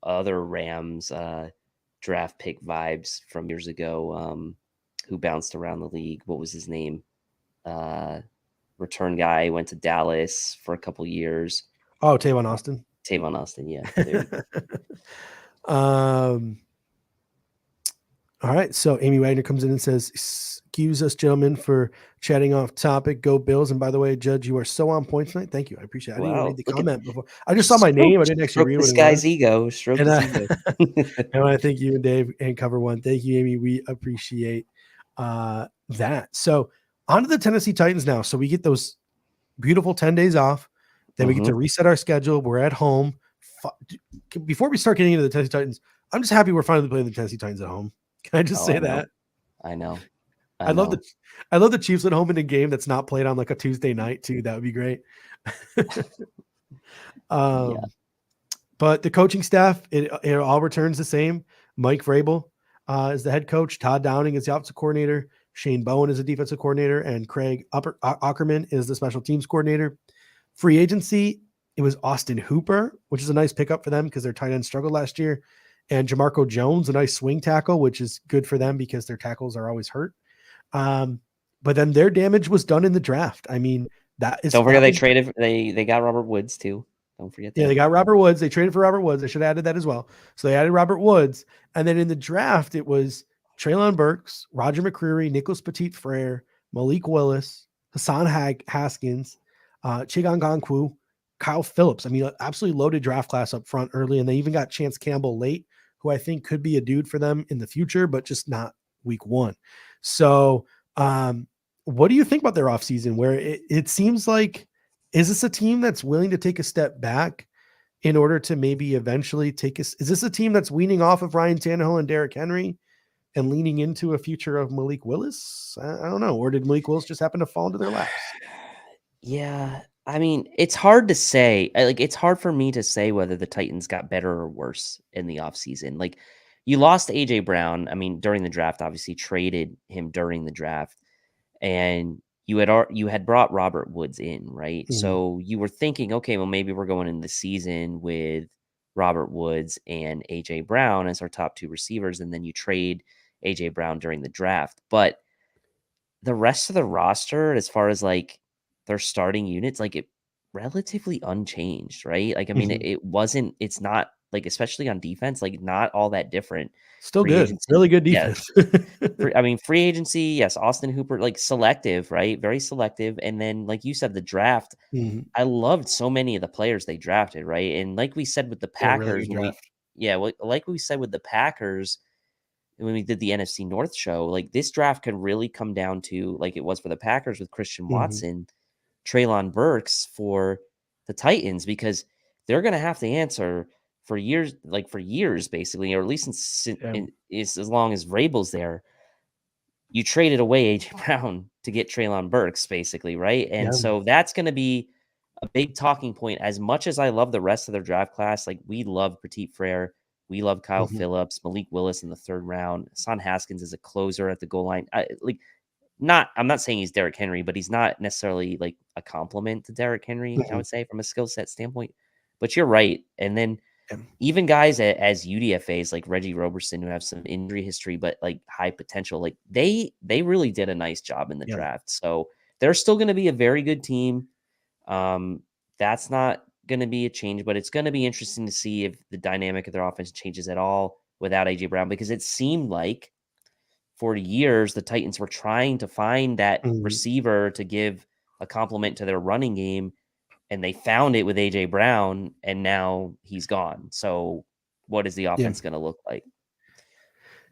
other Rams draft pick vibes from years ago, who bounced around the league. What was his name? Return guy, went to Dallas for a couple years. Oh, Tavon Austin. Yeah. All right. So Amy Wagner comes in and says, excuse us, gentlemen, for chatting off topic. Go Bills. And by the way, Judge, you are so on point tonight. Thank you. I appreciate it. I didn't even read the comment before. I just saw my name. I didn't actually read this guy's ego. Stroke his ego. And I thank you and Dave and Cover One. Thank you, Amy. We appreciate that. So on to the Tennessee Titans now. So we get those beautiful 10 days off. Then we get to reset our schedule. We're at home. Before we start getting into the Tennessee Titans, I'm just happy we're finally playing the Tennessee Titans at home. Can I just say that? I know. I love the Chiefs at home in a game that's not played on like a Tuesday night too. That would be great. But the coaching staff, it all returns the same. Mike Vrabel is the head coach. Todd Downing is the offensive coordinator. Shane Bowen is the defensive coordinator, and Craig Ackerman is the special teams coordinator. Free agency, it was Austin Hooper, which is a nice pickup for them because their tight end struggled last year. And Jamarco Jones, a nice swing tackle, which is good for them because their tackles are always hurt. But then their damage was done in the draft. I mean, that is. Don't forget they got Robert Woods too. Don't forget that. Yeah, they got Robert Woods. They traded for Robert Woods. I should have added that as well. So they added Robert Woods. And then in the draft, it was Treylon Burks, Roger McCreary, Nicholas Petit-Frere, Malik Willis, Hassan Haskins, Chigon Gankwu, Kyle Phillips. I mean, absolutely loaded draft class up front early. And they even got Chance Campbell late, who I think could be a dude for them in the future, but just not week 1. So what do you think about their offseason, where it seems like, is this a team that's willing to take a step back in order to maybe eventually is this a team that's weaning off of Ryan Tannehill and Derrick Henry and leaning into a future of Malik Willis? I don't know. Or did Malik Willis just happen to fall into their laps? Yeah. I mean, it's hard to say. It's hard for me to say whether the Titans got better or worse in the offseason. Like, you lost AJ Brown. I mean, during the draft, obviously traded him during the draft, and you had brought Robert Woods in, right? Mm-hmm. So you were thinking, okay, well, maybe we're going into the season with Robert Woods and AJ Brown as our top 2 receivers, and then you trade AJ Brown during the draft. But the rest of the roster, as far as like their starting units, like, it relatively unchanged, right? Like, I mean, it's not like, especially on defense, like, not all that different. Still free good, agency, really good defense. Yes. I mean, free agency, yes. Austin Hooper, like, selective, right? Very selective. And then, like you said, the draft, I loved so many of the players they drafted, right? And like we said with the Packers, like we said with the Packers when we did the NFC North show, like this draft could really come down to like it was for the Packers with Christian Watson, Treylon Burks for the Titans, because they're going to have to answer for years, basically, or at least as long as Vrabel's there. You traded away AJ Brown to get Treylon Burks, basically, right? And so that's going to be a big talking point. As much as I love the rest of their draft class, like we love Petit Frere, we love Kyle Phillips, Malik Willis in the 3rd round, Hassan Haskins is a closer at the goal line. I'm not saying he's Derrick Henry, but he's not necessarily like a compliment to Derrick Henry, I would say, from a skill set standpoint. But you're right. And then even guys as UDFAs like Reggie Roberson, who have some injury history, but like high potential, like they really did a nice job in the draft. So they're still going to be a very good team. That's not going to be a change, but it's going to be interesting to see if the dynamic of their offense changes at all without AJ Brown, because it seemed like for years the Titans were trying to find that receiver to give a complement to their running game, and they found it with AJ Brown, and now he's gone. So what is the offense going to look like?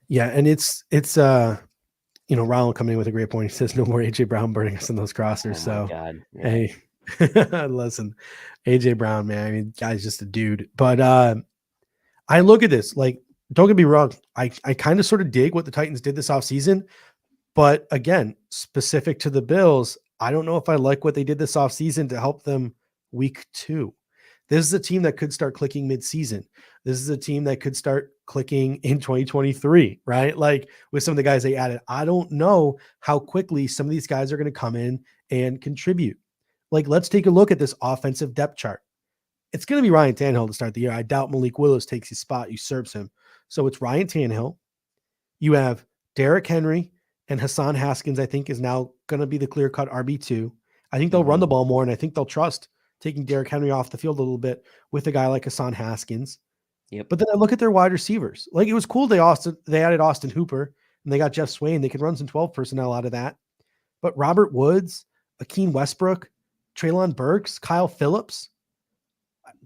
Yeah. And it's Ronald coming in with a great point. He says no more AJ Brown burning us in those crossers. Oh my God. Yeah. Hey, listen, AJ Brown, man, I mean, guy's just a dude. But I look at this, like, don't get me wrong. I kind of sort of dig what the Titans did this offseason. But again, specific to the Bills, I don't know if I like what they did this offseason to help them week 2. This is a team that could start clicking mid-season. This is a team that could start clicking in 2023, right? Like with some of the guys they added. I don't know how quickly some of these guys are going to come in and contribute. Like, let's take a look at this offensive depth chart. It's going to be Ryan Tannehill to start the year. I doubt Malik Willis takes his spot, usurps him. So it's Ryan Tannehill. You have Derrick Henry and Hassan Haskins, I think, is now going to be the clear-cut RB2. I think they'll run the ball more, and I think they'll trust taking Derrick Henry off the field a little bit with a guy like Hassan Haskins. Yep. But then I look at their wide receivers. Like, it was cool they added Austin Hooper, and they got Jeff Swain. They could run some 12 personnel out of that. But Robert Woods, Akeem Westbrook, Treylon Burks, Kyle Phillips,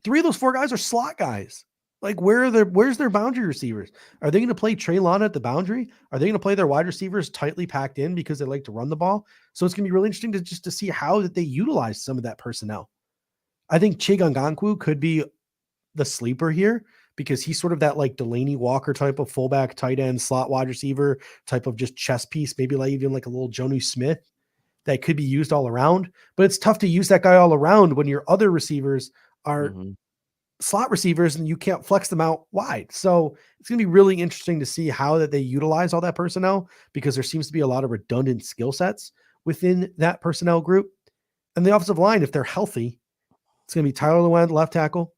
3 of those 4 guys are slot guys. Like, where's their boundary receivers? Are they going to play Treylon at the boundary? Are they going to play their wide receivers tightly packed in because they like to run the ball? So it's going to be really interesting to see how that they utilize some of that personnel. I think Chigangwankwu could be the sleeper here because he's sort of that like Delaney Walker type of fullback, tight end, slot wide receiver type of just chess piece, maybe like even like a little Jonnu Smith that could be used all around. But it's tough to use that guy all around when your other receivers are slot receivers and you can't flex them out wide. So it's going to be really interesting to see how that they utilize all that personnel, because there seems to be a lot of redundant skill sets within that personnel group. And the offensive line, if they're healthy, it's going to be Tyler Lowen, left tackle.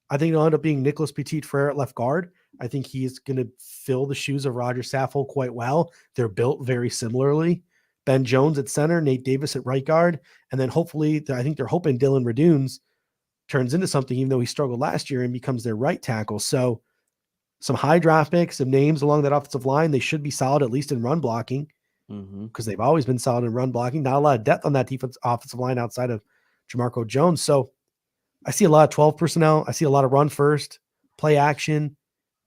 I think it'll end up being Nicholas Petit-Frere at left guard. I think he's going to fill the shoes of Roger Saffold quite well. They're built very similarly. Ben Jones at center, Nate Davis at right guard. And then hopefully, I think they're hoping Dylan Radunes turns into something, even though he struggled last year, and becomes their right tackle. So some high draft picks, some names along that offensive line. They should be solid, at least in run blocking, because they've always been solid in run blocking. Not a lot of depth on that offensive line outside of Jamarco Jones. So I see a lot of 12 personnel. I see a lot of run first, play action,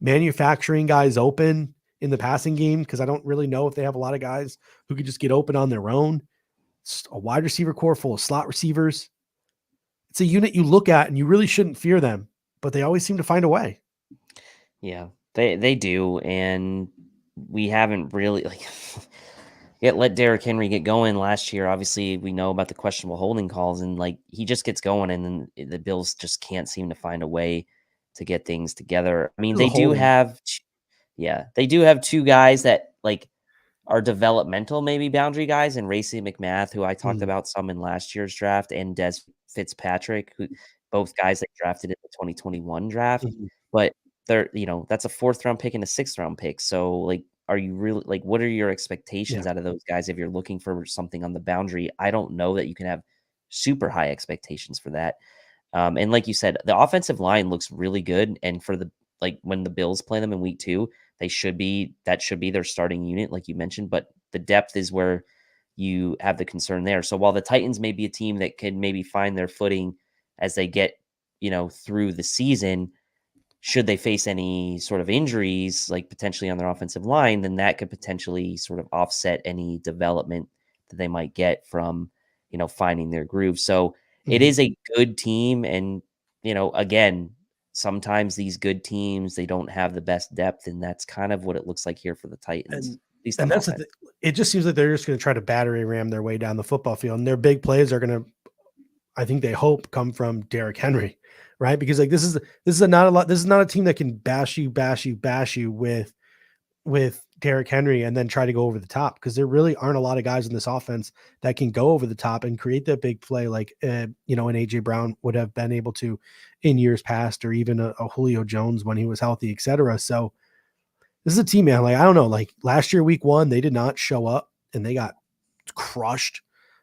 manufacturing guys open in the passing game, because I don't really know if they have a lot of guys who could just get open on their own. It's a wide receiver core full of slot receivers. It's a unit you look at and you really shouldn't fear them, but they always seem to find a way. Yeah, they do. And we haven't really yet let Derrick Henry get going last year. Obviously, we know about the questionable holding calls, and like he just gets going, and then the Bills just can't seem to find a way to get things together. I mean, they do have 2 guys that like are developmental, maybe boundary guys, and Racey McMath, who I talked about some in last year's draft, and Des Fitzpatrick, who both guys that drafted in the 2021 draft. But they're, that's a 4th round pick and a 6th round pick. So like, are you really like, what are your expectations out of those guys if you're looking for something on the boundary? I don't know that you can have super high expectations for that. And like you said, the offensive line looks really good. And for when the Bills play them in week 2, that should be their starting unit, like you mentioned, but the depth is where you have the concern there. So while the Titans may be a team that can maybe find their footing as they get, through the season, should they face any sort of injuries, like potentially on their offensive line, then that could potentially sort of offset any development that they might get from, finding their groove. So it is a good team. And, again, sometimes these good teams, they don't have the best depth. And that's kind of what it looks like here for the Titans. And, at least and that's it just seems like they're just going to try to battery ram their way down the football field. And their big plays are going to, I think they hope, come from Derrick Henry, right? Because like this is not a team that can bash you with Derrick Henry and then try to go over the top, because there really aren't a lot of guys in this offense that can go over the top and create that big play like an AJ Brown would have been able to in years past, or even a Julio Jones when he was healthy, etc. So this is a team, man. Like, I don't know, like last year, week 1, they did not show up and they got crushed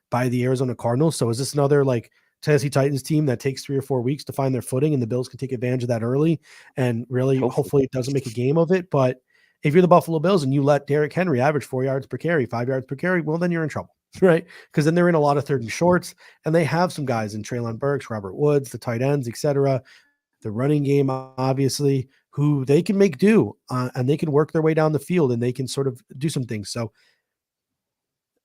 by the Arizona Cardinals. So is this another like Tennessee Titans team that takes 3 or 4 weeks to find their footing, and the Bills can take advantage of that early and really hopefully it doesn't make a game of it? But if you're the Buffalo Bills and you let Derrick Henry average 4 yards per carry, 5 yards per carry, well, then you're in trouble, right? Because then they're in a lot of third and shorts, and they have some guys in Treylon Burks, Robert Woods, the tight ends, etc. The running game, obviously, who they can make do, and they can work their way down the field, and they can sort of do some things. So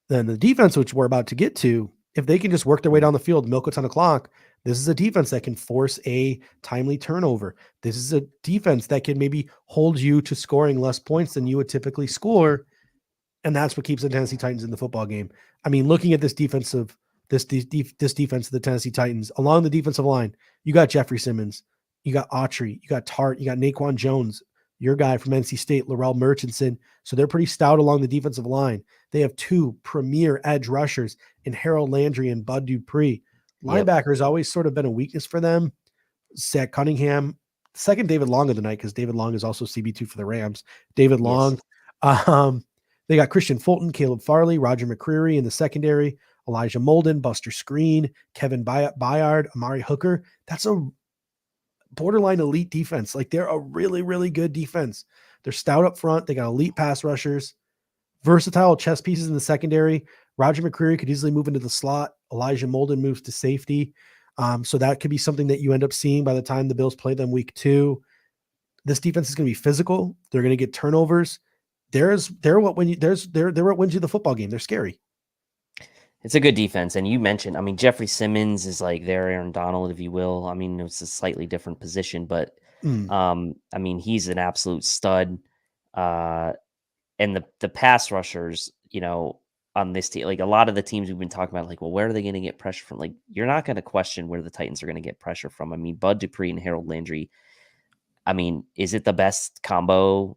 then the defense, which we're about to get to, if they can just work their way down the field, milk a ton of clock, this is a defense that can force a timely turnover. This is a defense that can maybe hold you to scoring less points than you would typically score. And that's what keeps the Tennessee Titans in the football game. I mean, looking at this defense of the Tennessee Titans, along the defensive line, you got Jeffrey Simmons, you got Autry, you got Tart, you got Naquan Jones, your guy from NC State, Laurel Murchison. So they're pretty stout along the defensive line. They have 2 premier edge rushers in Harold Landry and Bud Dupree. Linebacker has always sort of been a weakness for them. Zach Cunningham, second David Long of the night, because David Long is also CB2 for the Rams. David Long. Yes. They got Christian Fulton, Caleb Farley, Roger McCreary in the secondary, Elijah Molden, Buster Screen, Kevin Byard, Amari Hooker. That's a borderline elite defense. Like, they're a really, really good defense. They're stout up front. They got elite pass rushers, versatile chess pieces in the secondary. Roger McCreary could easily move into the slot. Elijah Molden moves to safety. So that could be something that you end up seeing by the time the Bills play them week 2. This defense is going to be physical. They're going to get turnovers. They're what wins you the football game. They're scary. It's a good defense. And you mentioned, I mean, Jeffrey Simmons is like their Aaron Donald, if you will. I mean, it's a slightly different position, but I mean, he's an absolute stud. And the pass rushers, on this team, like a lot of the teams we've been talking about, like, well, where are they going to get pressure from? Like, you're not going to question where the Titans are going to get pressure from. I mean, Bud Dupree and Harold Landry, I mean, is it the best combo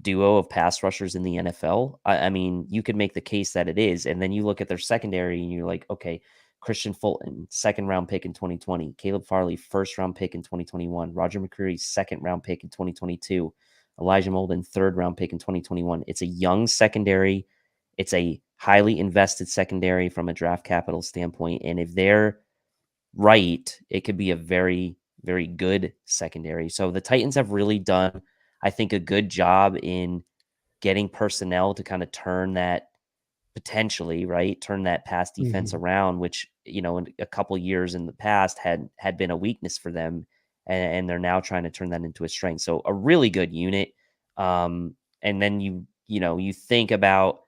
duo of pass rushers in the NFL? I mean, you could make the case that it is. And then you look at their secondary and you're like, okay, Christian Fulton, 2nd round pick in 2020, Caleb Farley, 1st round pick in 2021, Roger McCreary, 2nd round pick in 2022, Elijah Molden, 3rd round pick in 2021. It's a young secondary. It's a highly invested secondary from a draft capital standpoint. And if they're right, it could be a very, very good secondary. So the Titans have really done, I think, a good job in getting personnel to kind of turn that pass defense around, which, in a couple years in the past had been a weakness for them. And they're now trying to turn that into a strength. So a really good unit. And then you think about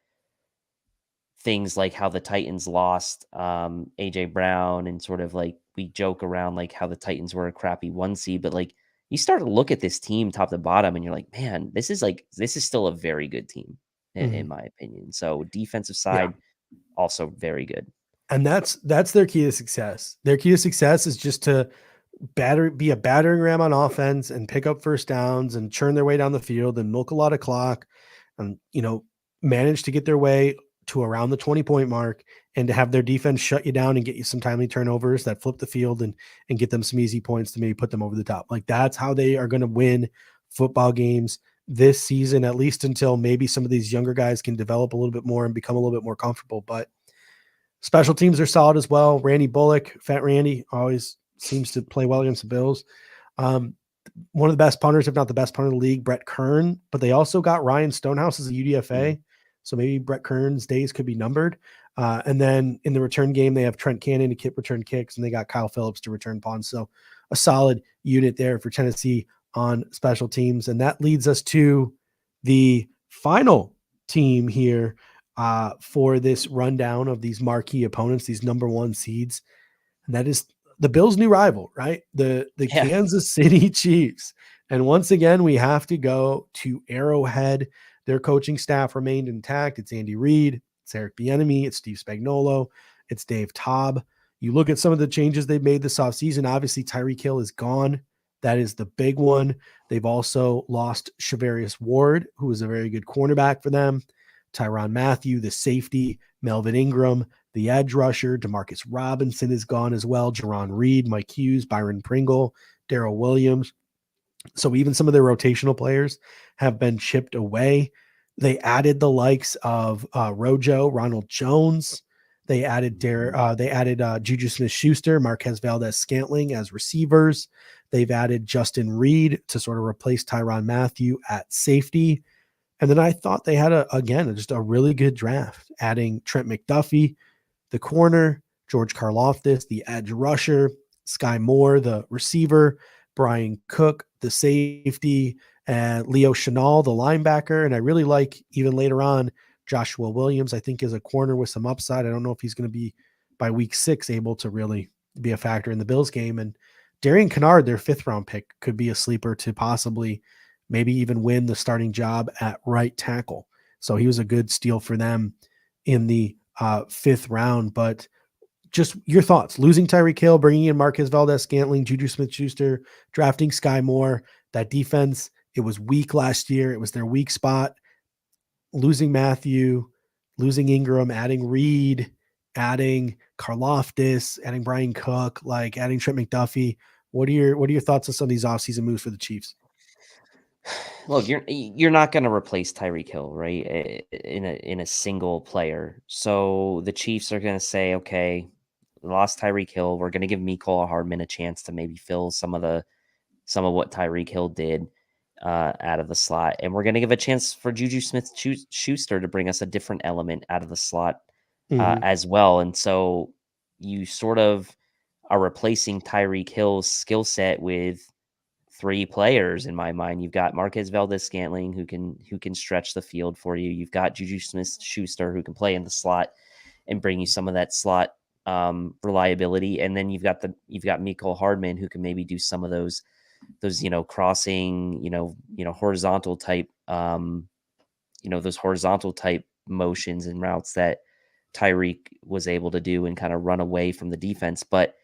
things like how the Titans lost AJ Brown, and sort of like we joke around like how the Titans were a crappy 1 seed, but like you start to look at this team top to bottom and you're like, man, this is still a very good team in my opinion. So defensive side, also very good. And that's their key to success. Their key to success is just to be a battering ram on offense and pick up first downs and churn their way down the field and milk a lot of clock and, manage to get their way to around the 20-point mark, and to have their defense shut you down and get you some timely turnovers that flip the field and get them some easy points to maybe put them over the top. Like, that's how they are going to win football games this season, at least until maybe some of these younger guys can develop a little bit more and become a little bit more comfortable. But special teams are solid as well. Randy Bullock, Fat Randy, always seems to play well against the Bills. One of the best punters, if not the best punter in the league, Brett Kern, but they also got Ryan Stonehouse as a UDFA. So maybe Brett Kern's days could be numbered. And then in the return game, they have Trent Cannon to return kicks, and they got Kyle Phillips to return punts. So a solid unit there for Tennessee on special teams. And that leads us to the final team here for this rundown of these marquee opponents, these number one seeds. And that is the Bills' new rival, right? The Kansas City Chiefs. And once again, we have to go to Arrowhead. Their coaching staff remained intact. It's Andy Reid, it's Eric Bieniemy, it's Steve Spagnuolo, it's Dave Taub. You look at some of the changes they've made this offseason. Obviously, Tyreek Hill is gone. That is the big one. They've also lost Shavarius Ward, who was a very good cornerback for them. Tyrann Mathieu, the safety, Melvin Ingram, the edge rusher, Demarcus Robinson is gone as well. Jerron Reed, Mike Hughes, Byron Pringle, Darrell Williams. So even some of their rotational players have been chipped away. They added the likes of Rojo, Ronald Jones. They added Juju Smith-Schuster, Marquez Valdez-Scantling as receivers. They've added Justin Reed to sort of replace Tyrann Mathieu at safety. And then I thought they had just a really good draft, adding Trent McDuffie, the corner, George Karlaftis, the edge rusher, Sky Moore, the receiver, Brian Cook, the safety, and Leo Chenal, the linebacker. And I really like, even later on, Joshua Williams, I think, is a corner with some upside. I don't know if he's going to be, by week 6, able to really be a factor in the Bills game. And Darian Kennard, their 5th-round pick, could be a sleeper to possibly maybe even win the starting job at right tackle. So he was a good steal for them in the 5th round. But just your thoughts, losing Tyreek Hill, bringing in Marquez Valdez-Scantling, Juju Smith-Schuster, drafting Sky Moore, that defense, it was weak last year. It was their weak spot. Losing Mathieu, losing Ingram, adding Reed, adding Karlaftis, adding Brian Cook, adding Trent McDuffie. What are your thoughts on some of these offseason moves for the Chiefs? Look, you're not going to replace Tyreek Hill, right? In a single player. So the Chiefs are going to say, okay, we lost Tyreek Hill. We're going to give Mecole Hardman a chance to maybe fill some of what Tyreek Hill did out of the slot, and we're going to give a chance for Juju Smith-Schuster to bring us a different element out of the slot as well. And so you sort of are replacing Tyreek Hill's skill set with 3 players in my mind. You've got Marquez Valdez-Scantling who can stretch the field for you. You've got Juju Smith-Schuster who can play in the slot and bring you some of that slot reliability. And then you've got Mecole Hardman who can maybe do some of those crossing, horizontal type, those horizontal type motions and routes that Tyreek was able to do and kind of run away from the defense. But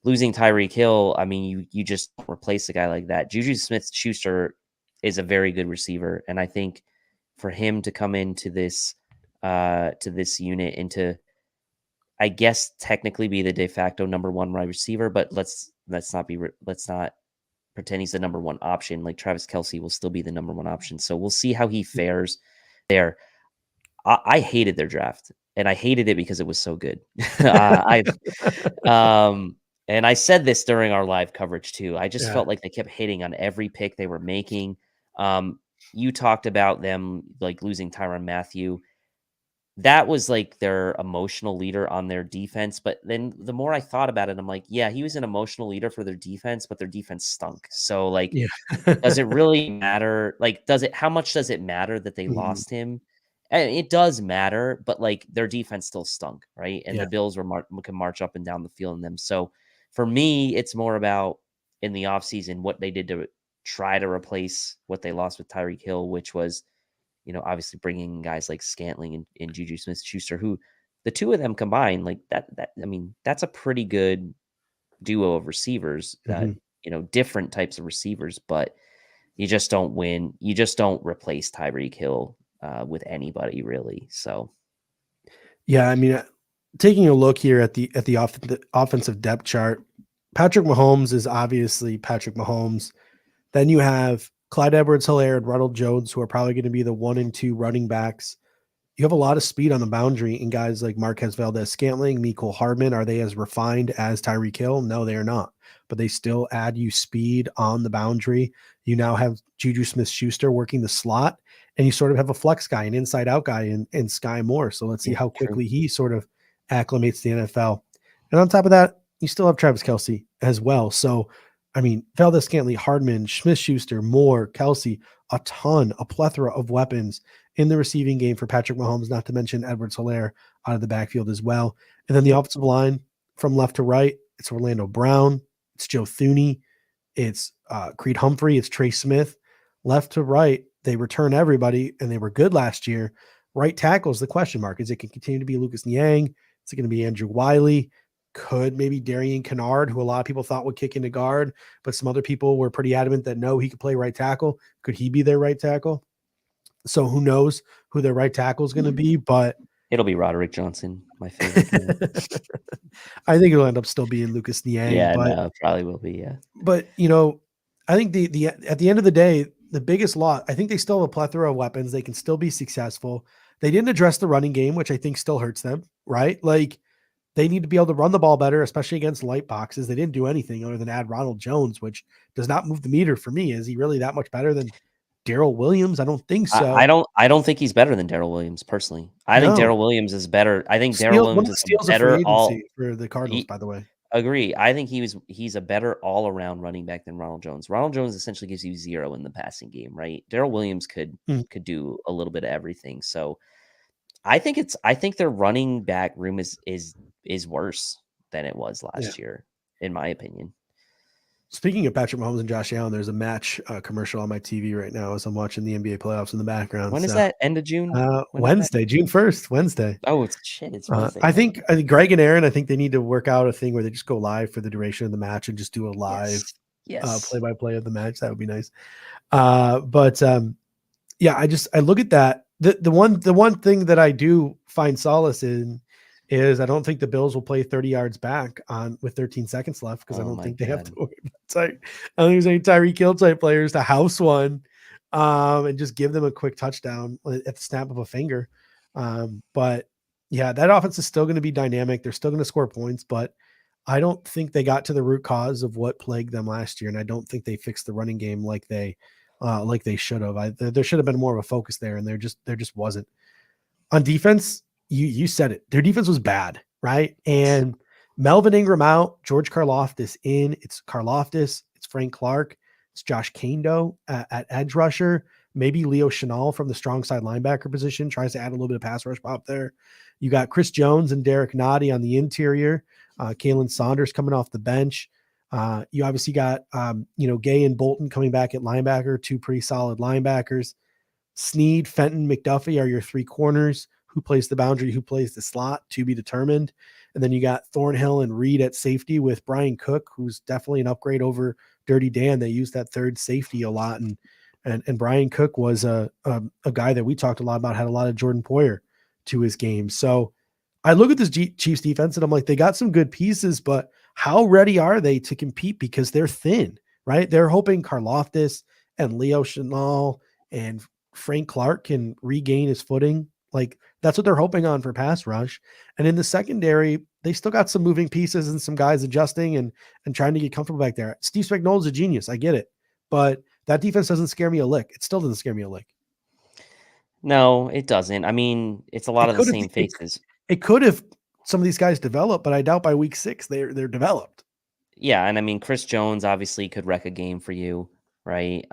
losing Tyreek Hill, I mean, you just replace a guy like that. Juju Smith-Schuster is a very good receiver. And I think for him to come into this unit and to, I guess, technically be the de facto number 1 wide receiver, but let's not pretend he's the number 1 option. Like Travis Kelce will still be the number 1 option. So we'll see how he fares there. I hated their draft, and I hated it because it was so good. And I said this during our live coverage too. I just felt like they kept hitting on every pick they were making. You talked about them losing Tyrann Mathieu. That was their emotional leader on their defense. But then the more I thought about it, I'm like, yeah, he was an emotional leader for their defense, but their defense stunk. So does it really matter? How much does it matter that they lost him? And it does matter, but their defense still stunk, right? And the Bills can march up and down the field in them. So for me, it's more about in the offseason what they did to try to replace what they lost with Tyreek Hill, which was, obviously bringing guys like Scantling and Juju Smith-Schuster, who the 2 of them combined, that's a pretty good duo of receivers, different types of receivers, but you just don't win. You just don't replace Tyreek Hill with anybody really. So, yeah, I mean, taking a look here at the offensive depth chart, Patrick Mahomes is obviously Patrick Mahomes. Then you have Clyde Edwards-Helaire and Ronald Jones, who are probably going to be the 1 and 2 running backs. You have a lot of speed on the boundary in guys like Marquez Valdez-Scantling, Mecole Hardman. Are they as refined as Tyreek Hill? No, they are not. But they still add you speed on the boundary. You now have Juju Smith-Schuster working the slot, and you sort of have a flex guy, an inside-out guy in Sky Moore. So let's see how quickly he sort of acclimates to the NFL. And on top of that, you still have Travis Kelce as well. So I mean, Valdez-Scantling, Hardman, Smith-Schuster, Moore, Kelsey, a plethora of weapons in the receiving game for Patrick Mahomes, not to mention Edwards-Helaire out of the backfield as well. And then the offensive line from left to right, it's Orlando Brown, it's Joe Thuney, it's Creed Humphrey, it's Trey Smith. Left to right, they return everybody, and they were good last year. Right tackle is the question mark. Is it going to continue to be Lucas Niang? Is it going to be Andrew Wiley? Could maybe Darian Kennard, who a lot of people thought would kick into guard, but some other people were pretty adamant that no, he could play right tackle. Could he be their right tackle? So who knows who their right tackle is going to be, but it'll be Roderick Johnson, my favorite. I think it'll end up still being Lucas Niang. Yeah, but, no, probably will be. Yeah, but you know, I think the at the end of the day, the biggest loss, I think they still have a plethora of weapons. They can still be successful. They didn't address the running game, which I think still hurts them, right? Like, they need to be able to run the ball better, especially against light boxes. They didn't do anything other than add Ronald Jones, which does not move the meter for me. Is he really that much better than Darrell Williams? I don't think so. I don't think he's better than Darrell Williams personally. I think Darrell Williams is better. I think Darrell Williams is better for the Cardinals, by the way. Agree. I think he's a better all around running back than Ronald Jones. Ronald Jones essentially gives you 0 in the passing game, right? Darrell Williams could do a little bit of everything. So I think their running back room is worse than it was last year, in my opinion. Speaking of Patrick Mahomes and Josh Allen, there's a match commercial on my TV right now as I'm watching the NBA playoffs in the background. When is that? End of June? Wednesday, June 1st, Wednesday. Oh, it's Wednesday. I think Greg and Aaron, I think they need to work out a thing where they just go live for the duration of the match and just do a live play-by-play of the match. That would be nice. I look at that. The one thing that I do find solace in is I don't think the Bills will play 30 yards back with 13 seconds left because I don't think they have to worry about I don't think there's any Tyreek Hill type players to house one and just give them a quick touchdown at the snap of a finger. But yeah, that offense is still going to be dynamic. They're still going to score points, but I don't think they got to the root cause of what plagued them last year. And I don't think they fixed the running game like they should have. There should have been more of a focus there, and there just wasn't. On defense, you said it. Their defense was bad, right? And Melvin Ingram out, George Karlaftis in. It's Karlaftis, it's Frank Clark, it's Josh Kando at edge rusher. Maybe Leo Chenal from the strong side linebacker position tries to add a little bit of pass rush pop there. You got Chris Jones and Derek Noddy on the interior. Kalen Saunders coming off the bench. You obviously got, Gay and Bolton coming back at linebacker, 2 pretty solid linebackers. Snead, Fenton, McDuffie are your 3 corners. Who plays the boundary, who plays the slot, to be determined. And then you got Thornhill and Reed at safety with Brian Cook, who's definitely an upgrade over Dirty Dan. They use that third safety a lot. And Brian Cook was a guy that we talked a lot about, had a lot of Jordan Poyer to his game. So I look at this Chiefs defense and I'm like, they got some good pieces, but how ready are they to compete? Because they're thin, right? They're hoping Karlaftis and Leo Chenal and Frank Clark can regain his footing. Like, that's what they're hoping on for pass rush. And in the secondary, they still got some moving pieces and some guys adjusting and trying to get comfortable back there. Steve Spagnuolo's a genius. I get it. But that defense doesn't scare me a lick. It still doesn't scare me a lick. No, it doesn't. I mean, it's a lot of the same faces. It could have some of these guys developed, but I doubt by week 6 they're developed. Yeah, and I mean, Chris Jones obviously could wreck a game for you, right?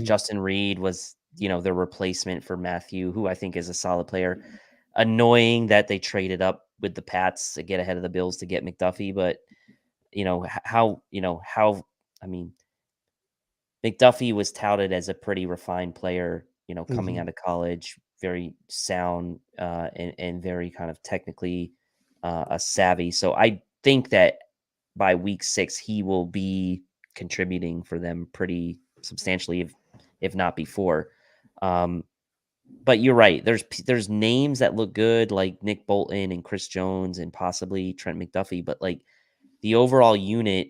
Justin Reed was, their replacement for Matthew, who I think is a solid player. Annoying that they traded up with the Pats to get ahead of the Bills to get McDuffie, but McDuffie was touted as a pretty refined player, coming out of college, very sound and very kind of technically savvy. So I think that by week 6, he will be contributing for them pretty substantially, if not before. But you're right. There's names that look good, like Nick Bolton and Chris Jones and possibly Trent McDuffie, but like the overall unit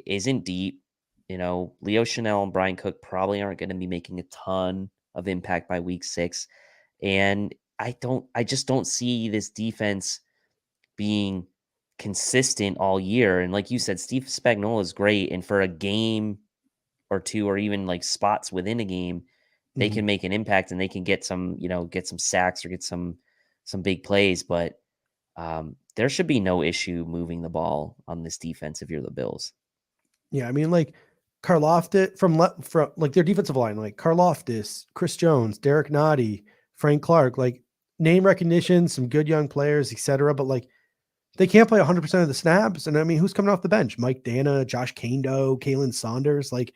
isn't deep. Leo Chenal and Brian Cook probably aren't going to be making a ton of impact by week 6. And I just don't see this defense being consistent all year. And like you said, Steve Spagnuolo is great. And for a game or two, or even like spots within a game, they can make an impact and they can get some sacks or get some big plays. But there should be no issue moving the ball on this defense if you're the Bills. Yeah, I mean, like Karloftis from like their defensive line, like Karloftis, Chris Jones, Derek Nottie, Frank Clark, like name recognition, some good young players, etc. But like they can't play 100% of the snaps. And I mean, who's coming off the bench? Mike Dana, Josh Kando, Kalen Saunders, like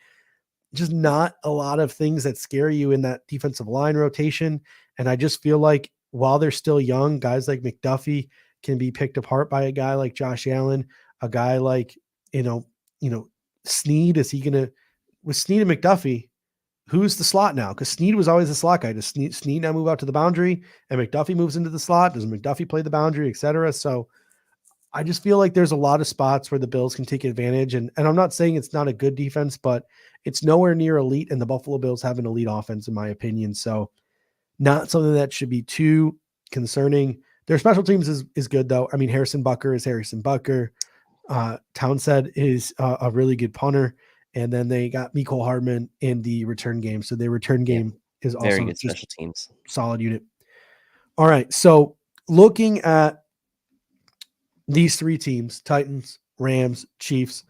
just not a lot of things that scare you in that defensive line rotation. And I just feel like while they're still young, guys like McDuffie can be picked apart by a guy like Josh Allen, a guy like, Snead. Is he going to, with Snead and McDuffie, who's the slot now? Because Snead was always the slot guy. Does Snead now move out to the boundary and McDuffie moves into the slot? Does McDuffie play the boundary, et cetera? So I just feel like there's a lot of spots where the Bills can take advantage. And I'm not saying it's not a good defense, but it's nowhere near elite. And the Buffalo Bills have an elite offense, in my opinion. So not something that should be too concerning. Their special teams is good, though. I mean, Harrison Bucker is Harrison Bucker. Townsend is a really good punter. And then they got Mecole Hardman in the return game. So their return game is also very good just special teams. Solid unit. All right. So looking at these three teams, Titans, Rams, Chiefs,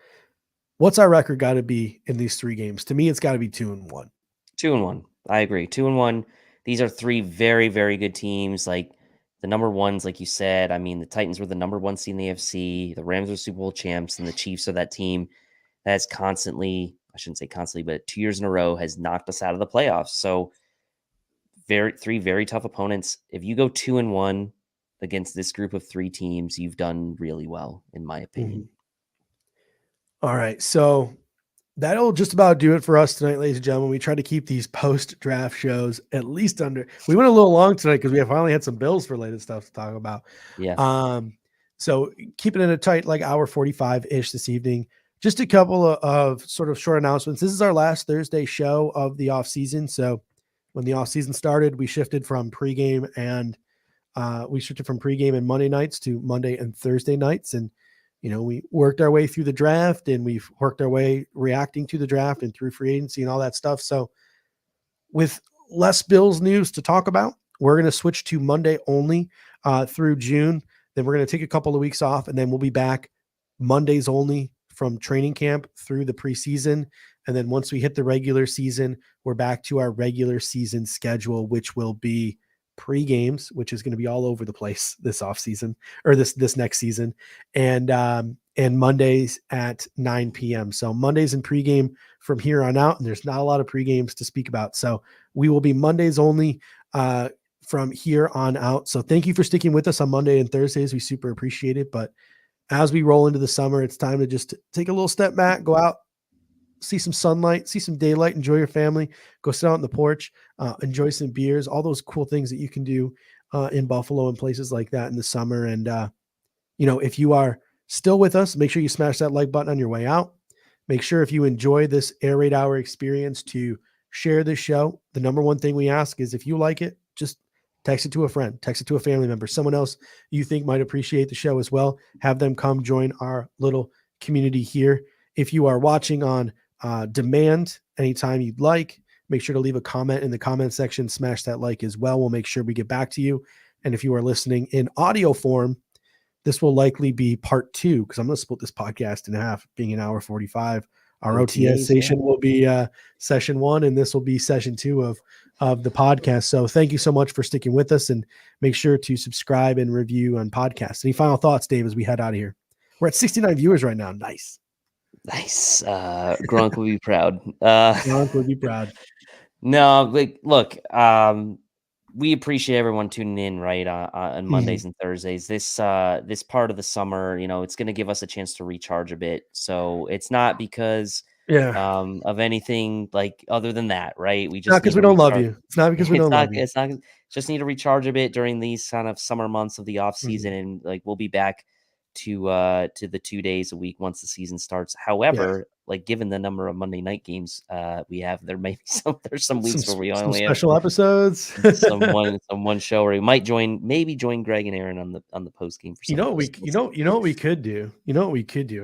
what's our record got to be in these three games? To me, it's got to be 2-1. 2-1. I agree. 2-1. These are three very, very good teams. Like the number ones, like you said, I mean, the Titans were the number one seed in the AFC. The Rams are Super Bowl champs, and the Chiefs are that team that's constantly, I shouldn't say constantly, but 2 years in a row has knocked us out of the playoffs. So three very tough opponents. If you go 2-1 against this group of three teams, you've done really well, in my opinion. All right. So that'll just about do it for us tonight, ladies and gentlemen. We try to keep these post-draft shows at least under. We went a little long tonight because we have finally had some Bills-related stuff to talk about. Yeah. So keeping it a tight, like hour 45-ish this evening. Just a couple of sort of short announcements. This is our last Thursday show of the off season. So when the off season started, we shifted from pregame and Monday nights to Monday and Thursday nights. And we worked our way through the draft, and we've worked our way reacting to the draft and through free agency and all that stuff. So with less Bills news to talk about, we're going to switch to Monday only through June. Then we're going to take a couple of weeks off, and then we'll be back Mondays only from training camp through the preseason. And then once we hit the regular season, we're back to our regular season schedule, which will be pre-games, which is going to be all over the place this off season or this next season. And Mondays at 9 p.m. So Mondays and pregame from here on out. And there's not a lot of pregames to speak about. So we will be Mondays only from here on out. So thank you for sticking with us on Monday and Thursdays. We super appreciate it. But as we roll into the summer, it's time to just take a little step back, go out, see some sunlight, see some daylight, enjoy your family, go sit out on the porch, enjoy some beers, all those cool things that you can do in Buffalo and places like that in the summer. And, if you are still with us, make sure you smash that like button on your way out. Make sure if you enjoy this Air Raid Hour experience to share this show. The number one thing we ask is if you like it, just text it to a friend, text it to a family member, someone else you think might appreciate the show as well. Have them come join our little community here. If you are watching on demand anytime you'd like, make sure to leave a comment in the comment section, smash that like as well. We'll make sure we get back to you. And if you are listening in audio form, this will likely be part 2, because I'm going to split this podcast in half, being an hour 45. Our OTA session will be session 1, and this will be session 2 of the podcast. So thank you so much for sticking with us, and make sure to subscribe and review on podcasts. Any final thoughts, Dave, as we head out of here? We're at 69 viewers right now. Nice. Gronk will be proud. Gronk will be proud. No, look, we appreciate everyone tuning in, right, on Mondays and Thursdays. This part of the summer, it's going to give us a chance to recharge a bit. So it's not because of anything like other than that, right? We just not because we don't love you. It's not because we don't love you. It's not. Just need to recharge a bit during these kind of summer months of the off season, and we'll be back to the 2 days a week once the season starts. However, given the number of Monday night games we have, there's some weeks where we only have special episodes, some one show where we might join Greg and Aaron on the post game. For what we could do,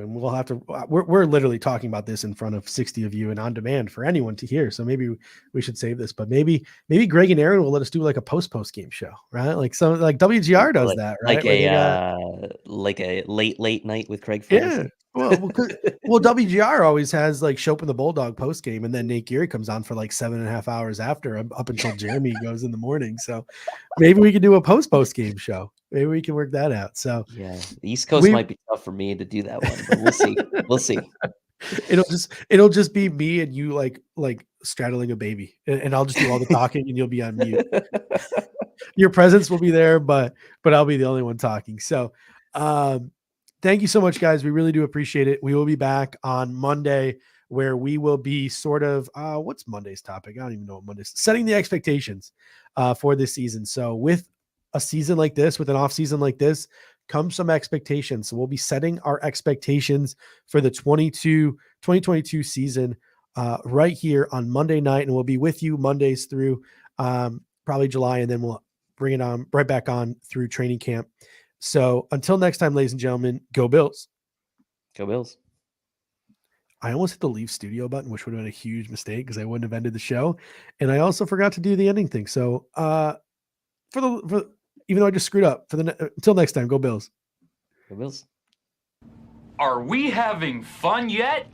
and we'll have to. We're literally talking about this in front of 60 of you and on demand for anyone to hear. So maybe we should save this, but maybe Greg and Aaron will let us do a post game show, right? Like WGR does that, right? Like a late night with Craig Ferguson. Well, WGR always has like Shope and the Bulldog post game, and then Nate Geary comes on for like 7.5 hours after, up until Jeremy goes in the morning. So maybe we can do a post game show. Maybe we can work that out. So yeah, the East Coast might be tough for me to do that one, but we'll see. We'll see. It'll just be me and you like straddling a baby, and I'll just do all the talking, and you'll be on mute. Your presence will be there, but I'll be the only one talking. So, thank you so much, guys. We really do appreciate it. We will be back on Monday, where we will be sort of what's Monday's topic? I don't even know what Monday's setting the expectations for this season. So with a season like this, with an off season like this, comes some expectations. So we'll be setting our expectations for the 2022 season right here on Monday night, and we'll be with you Mondays through probably July, and then we'll bring it on right back on through training camp. So until next time, ladies and gentlemen, go Bills. Go Bills. I almost hit the leave studio button, which would have been a huge mistake because I wouldn't have ended the show. And I also forgot to do the ending thing. So even though I just screwed up, until next time, go Bills. Go Bills. Are we having fun yet?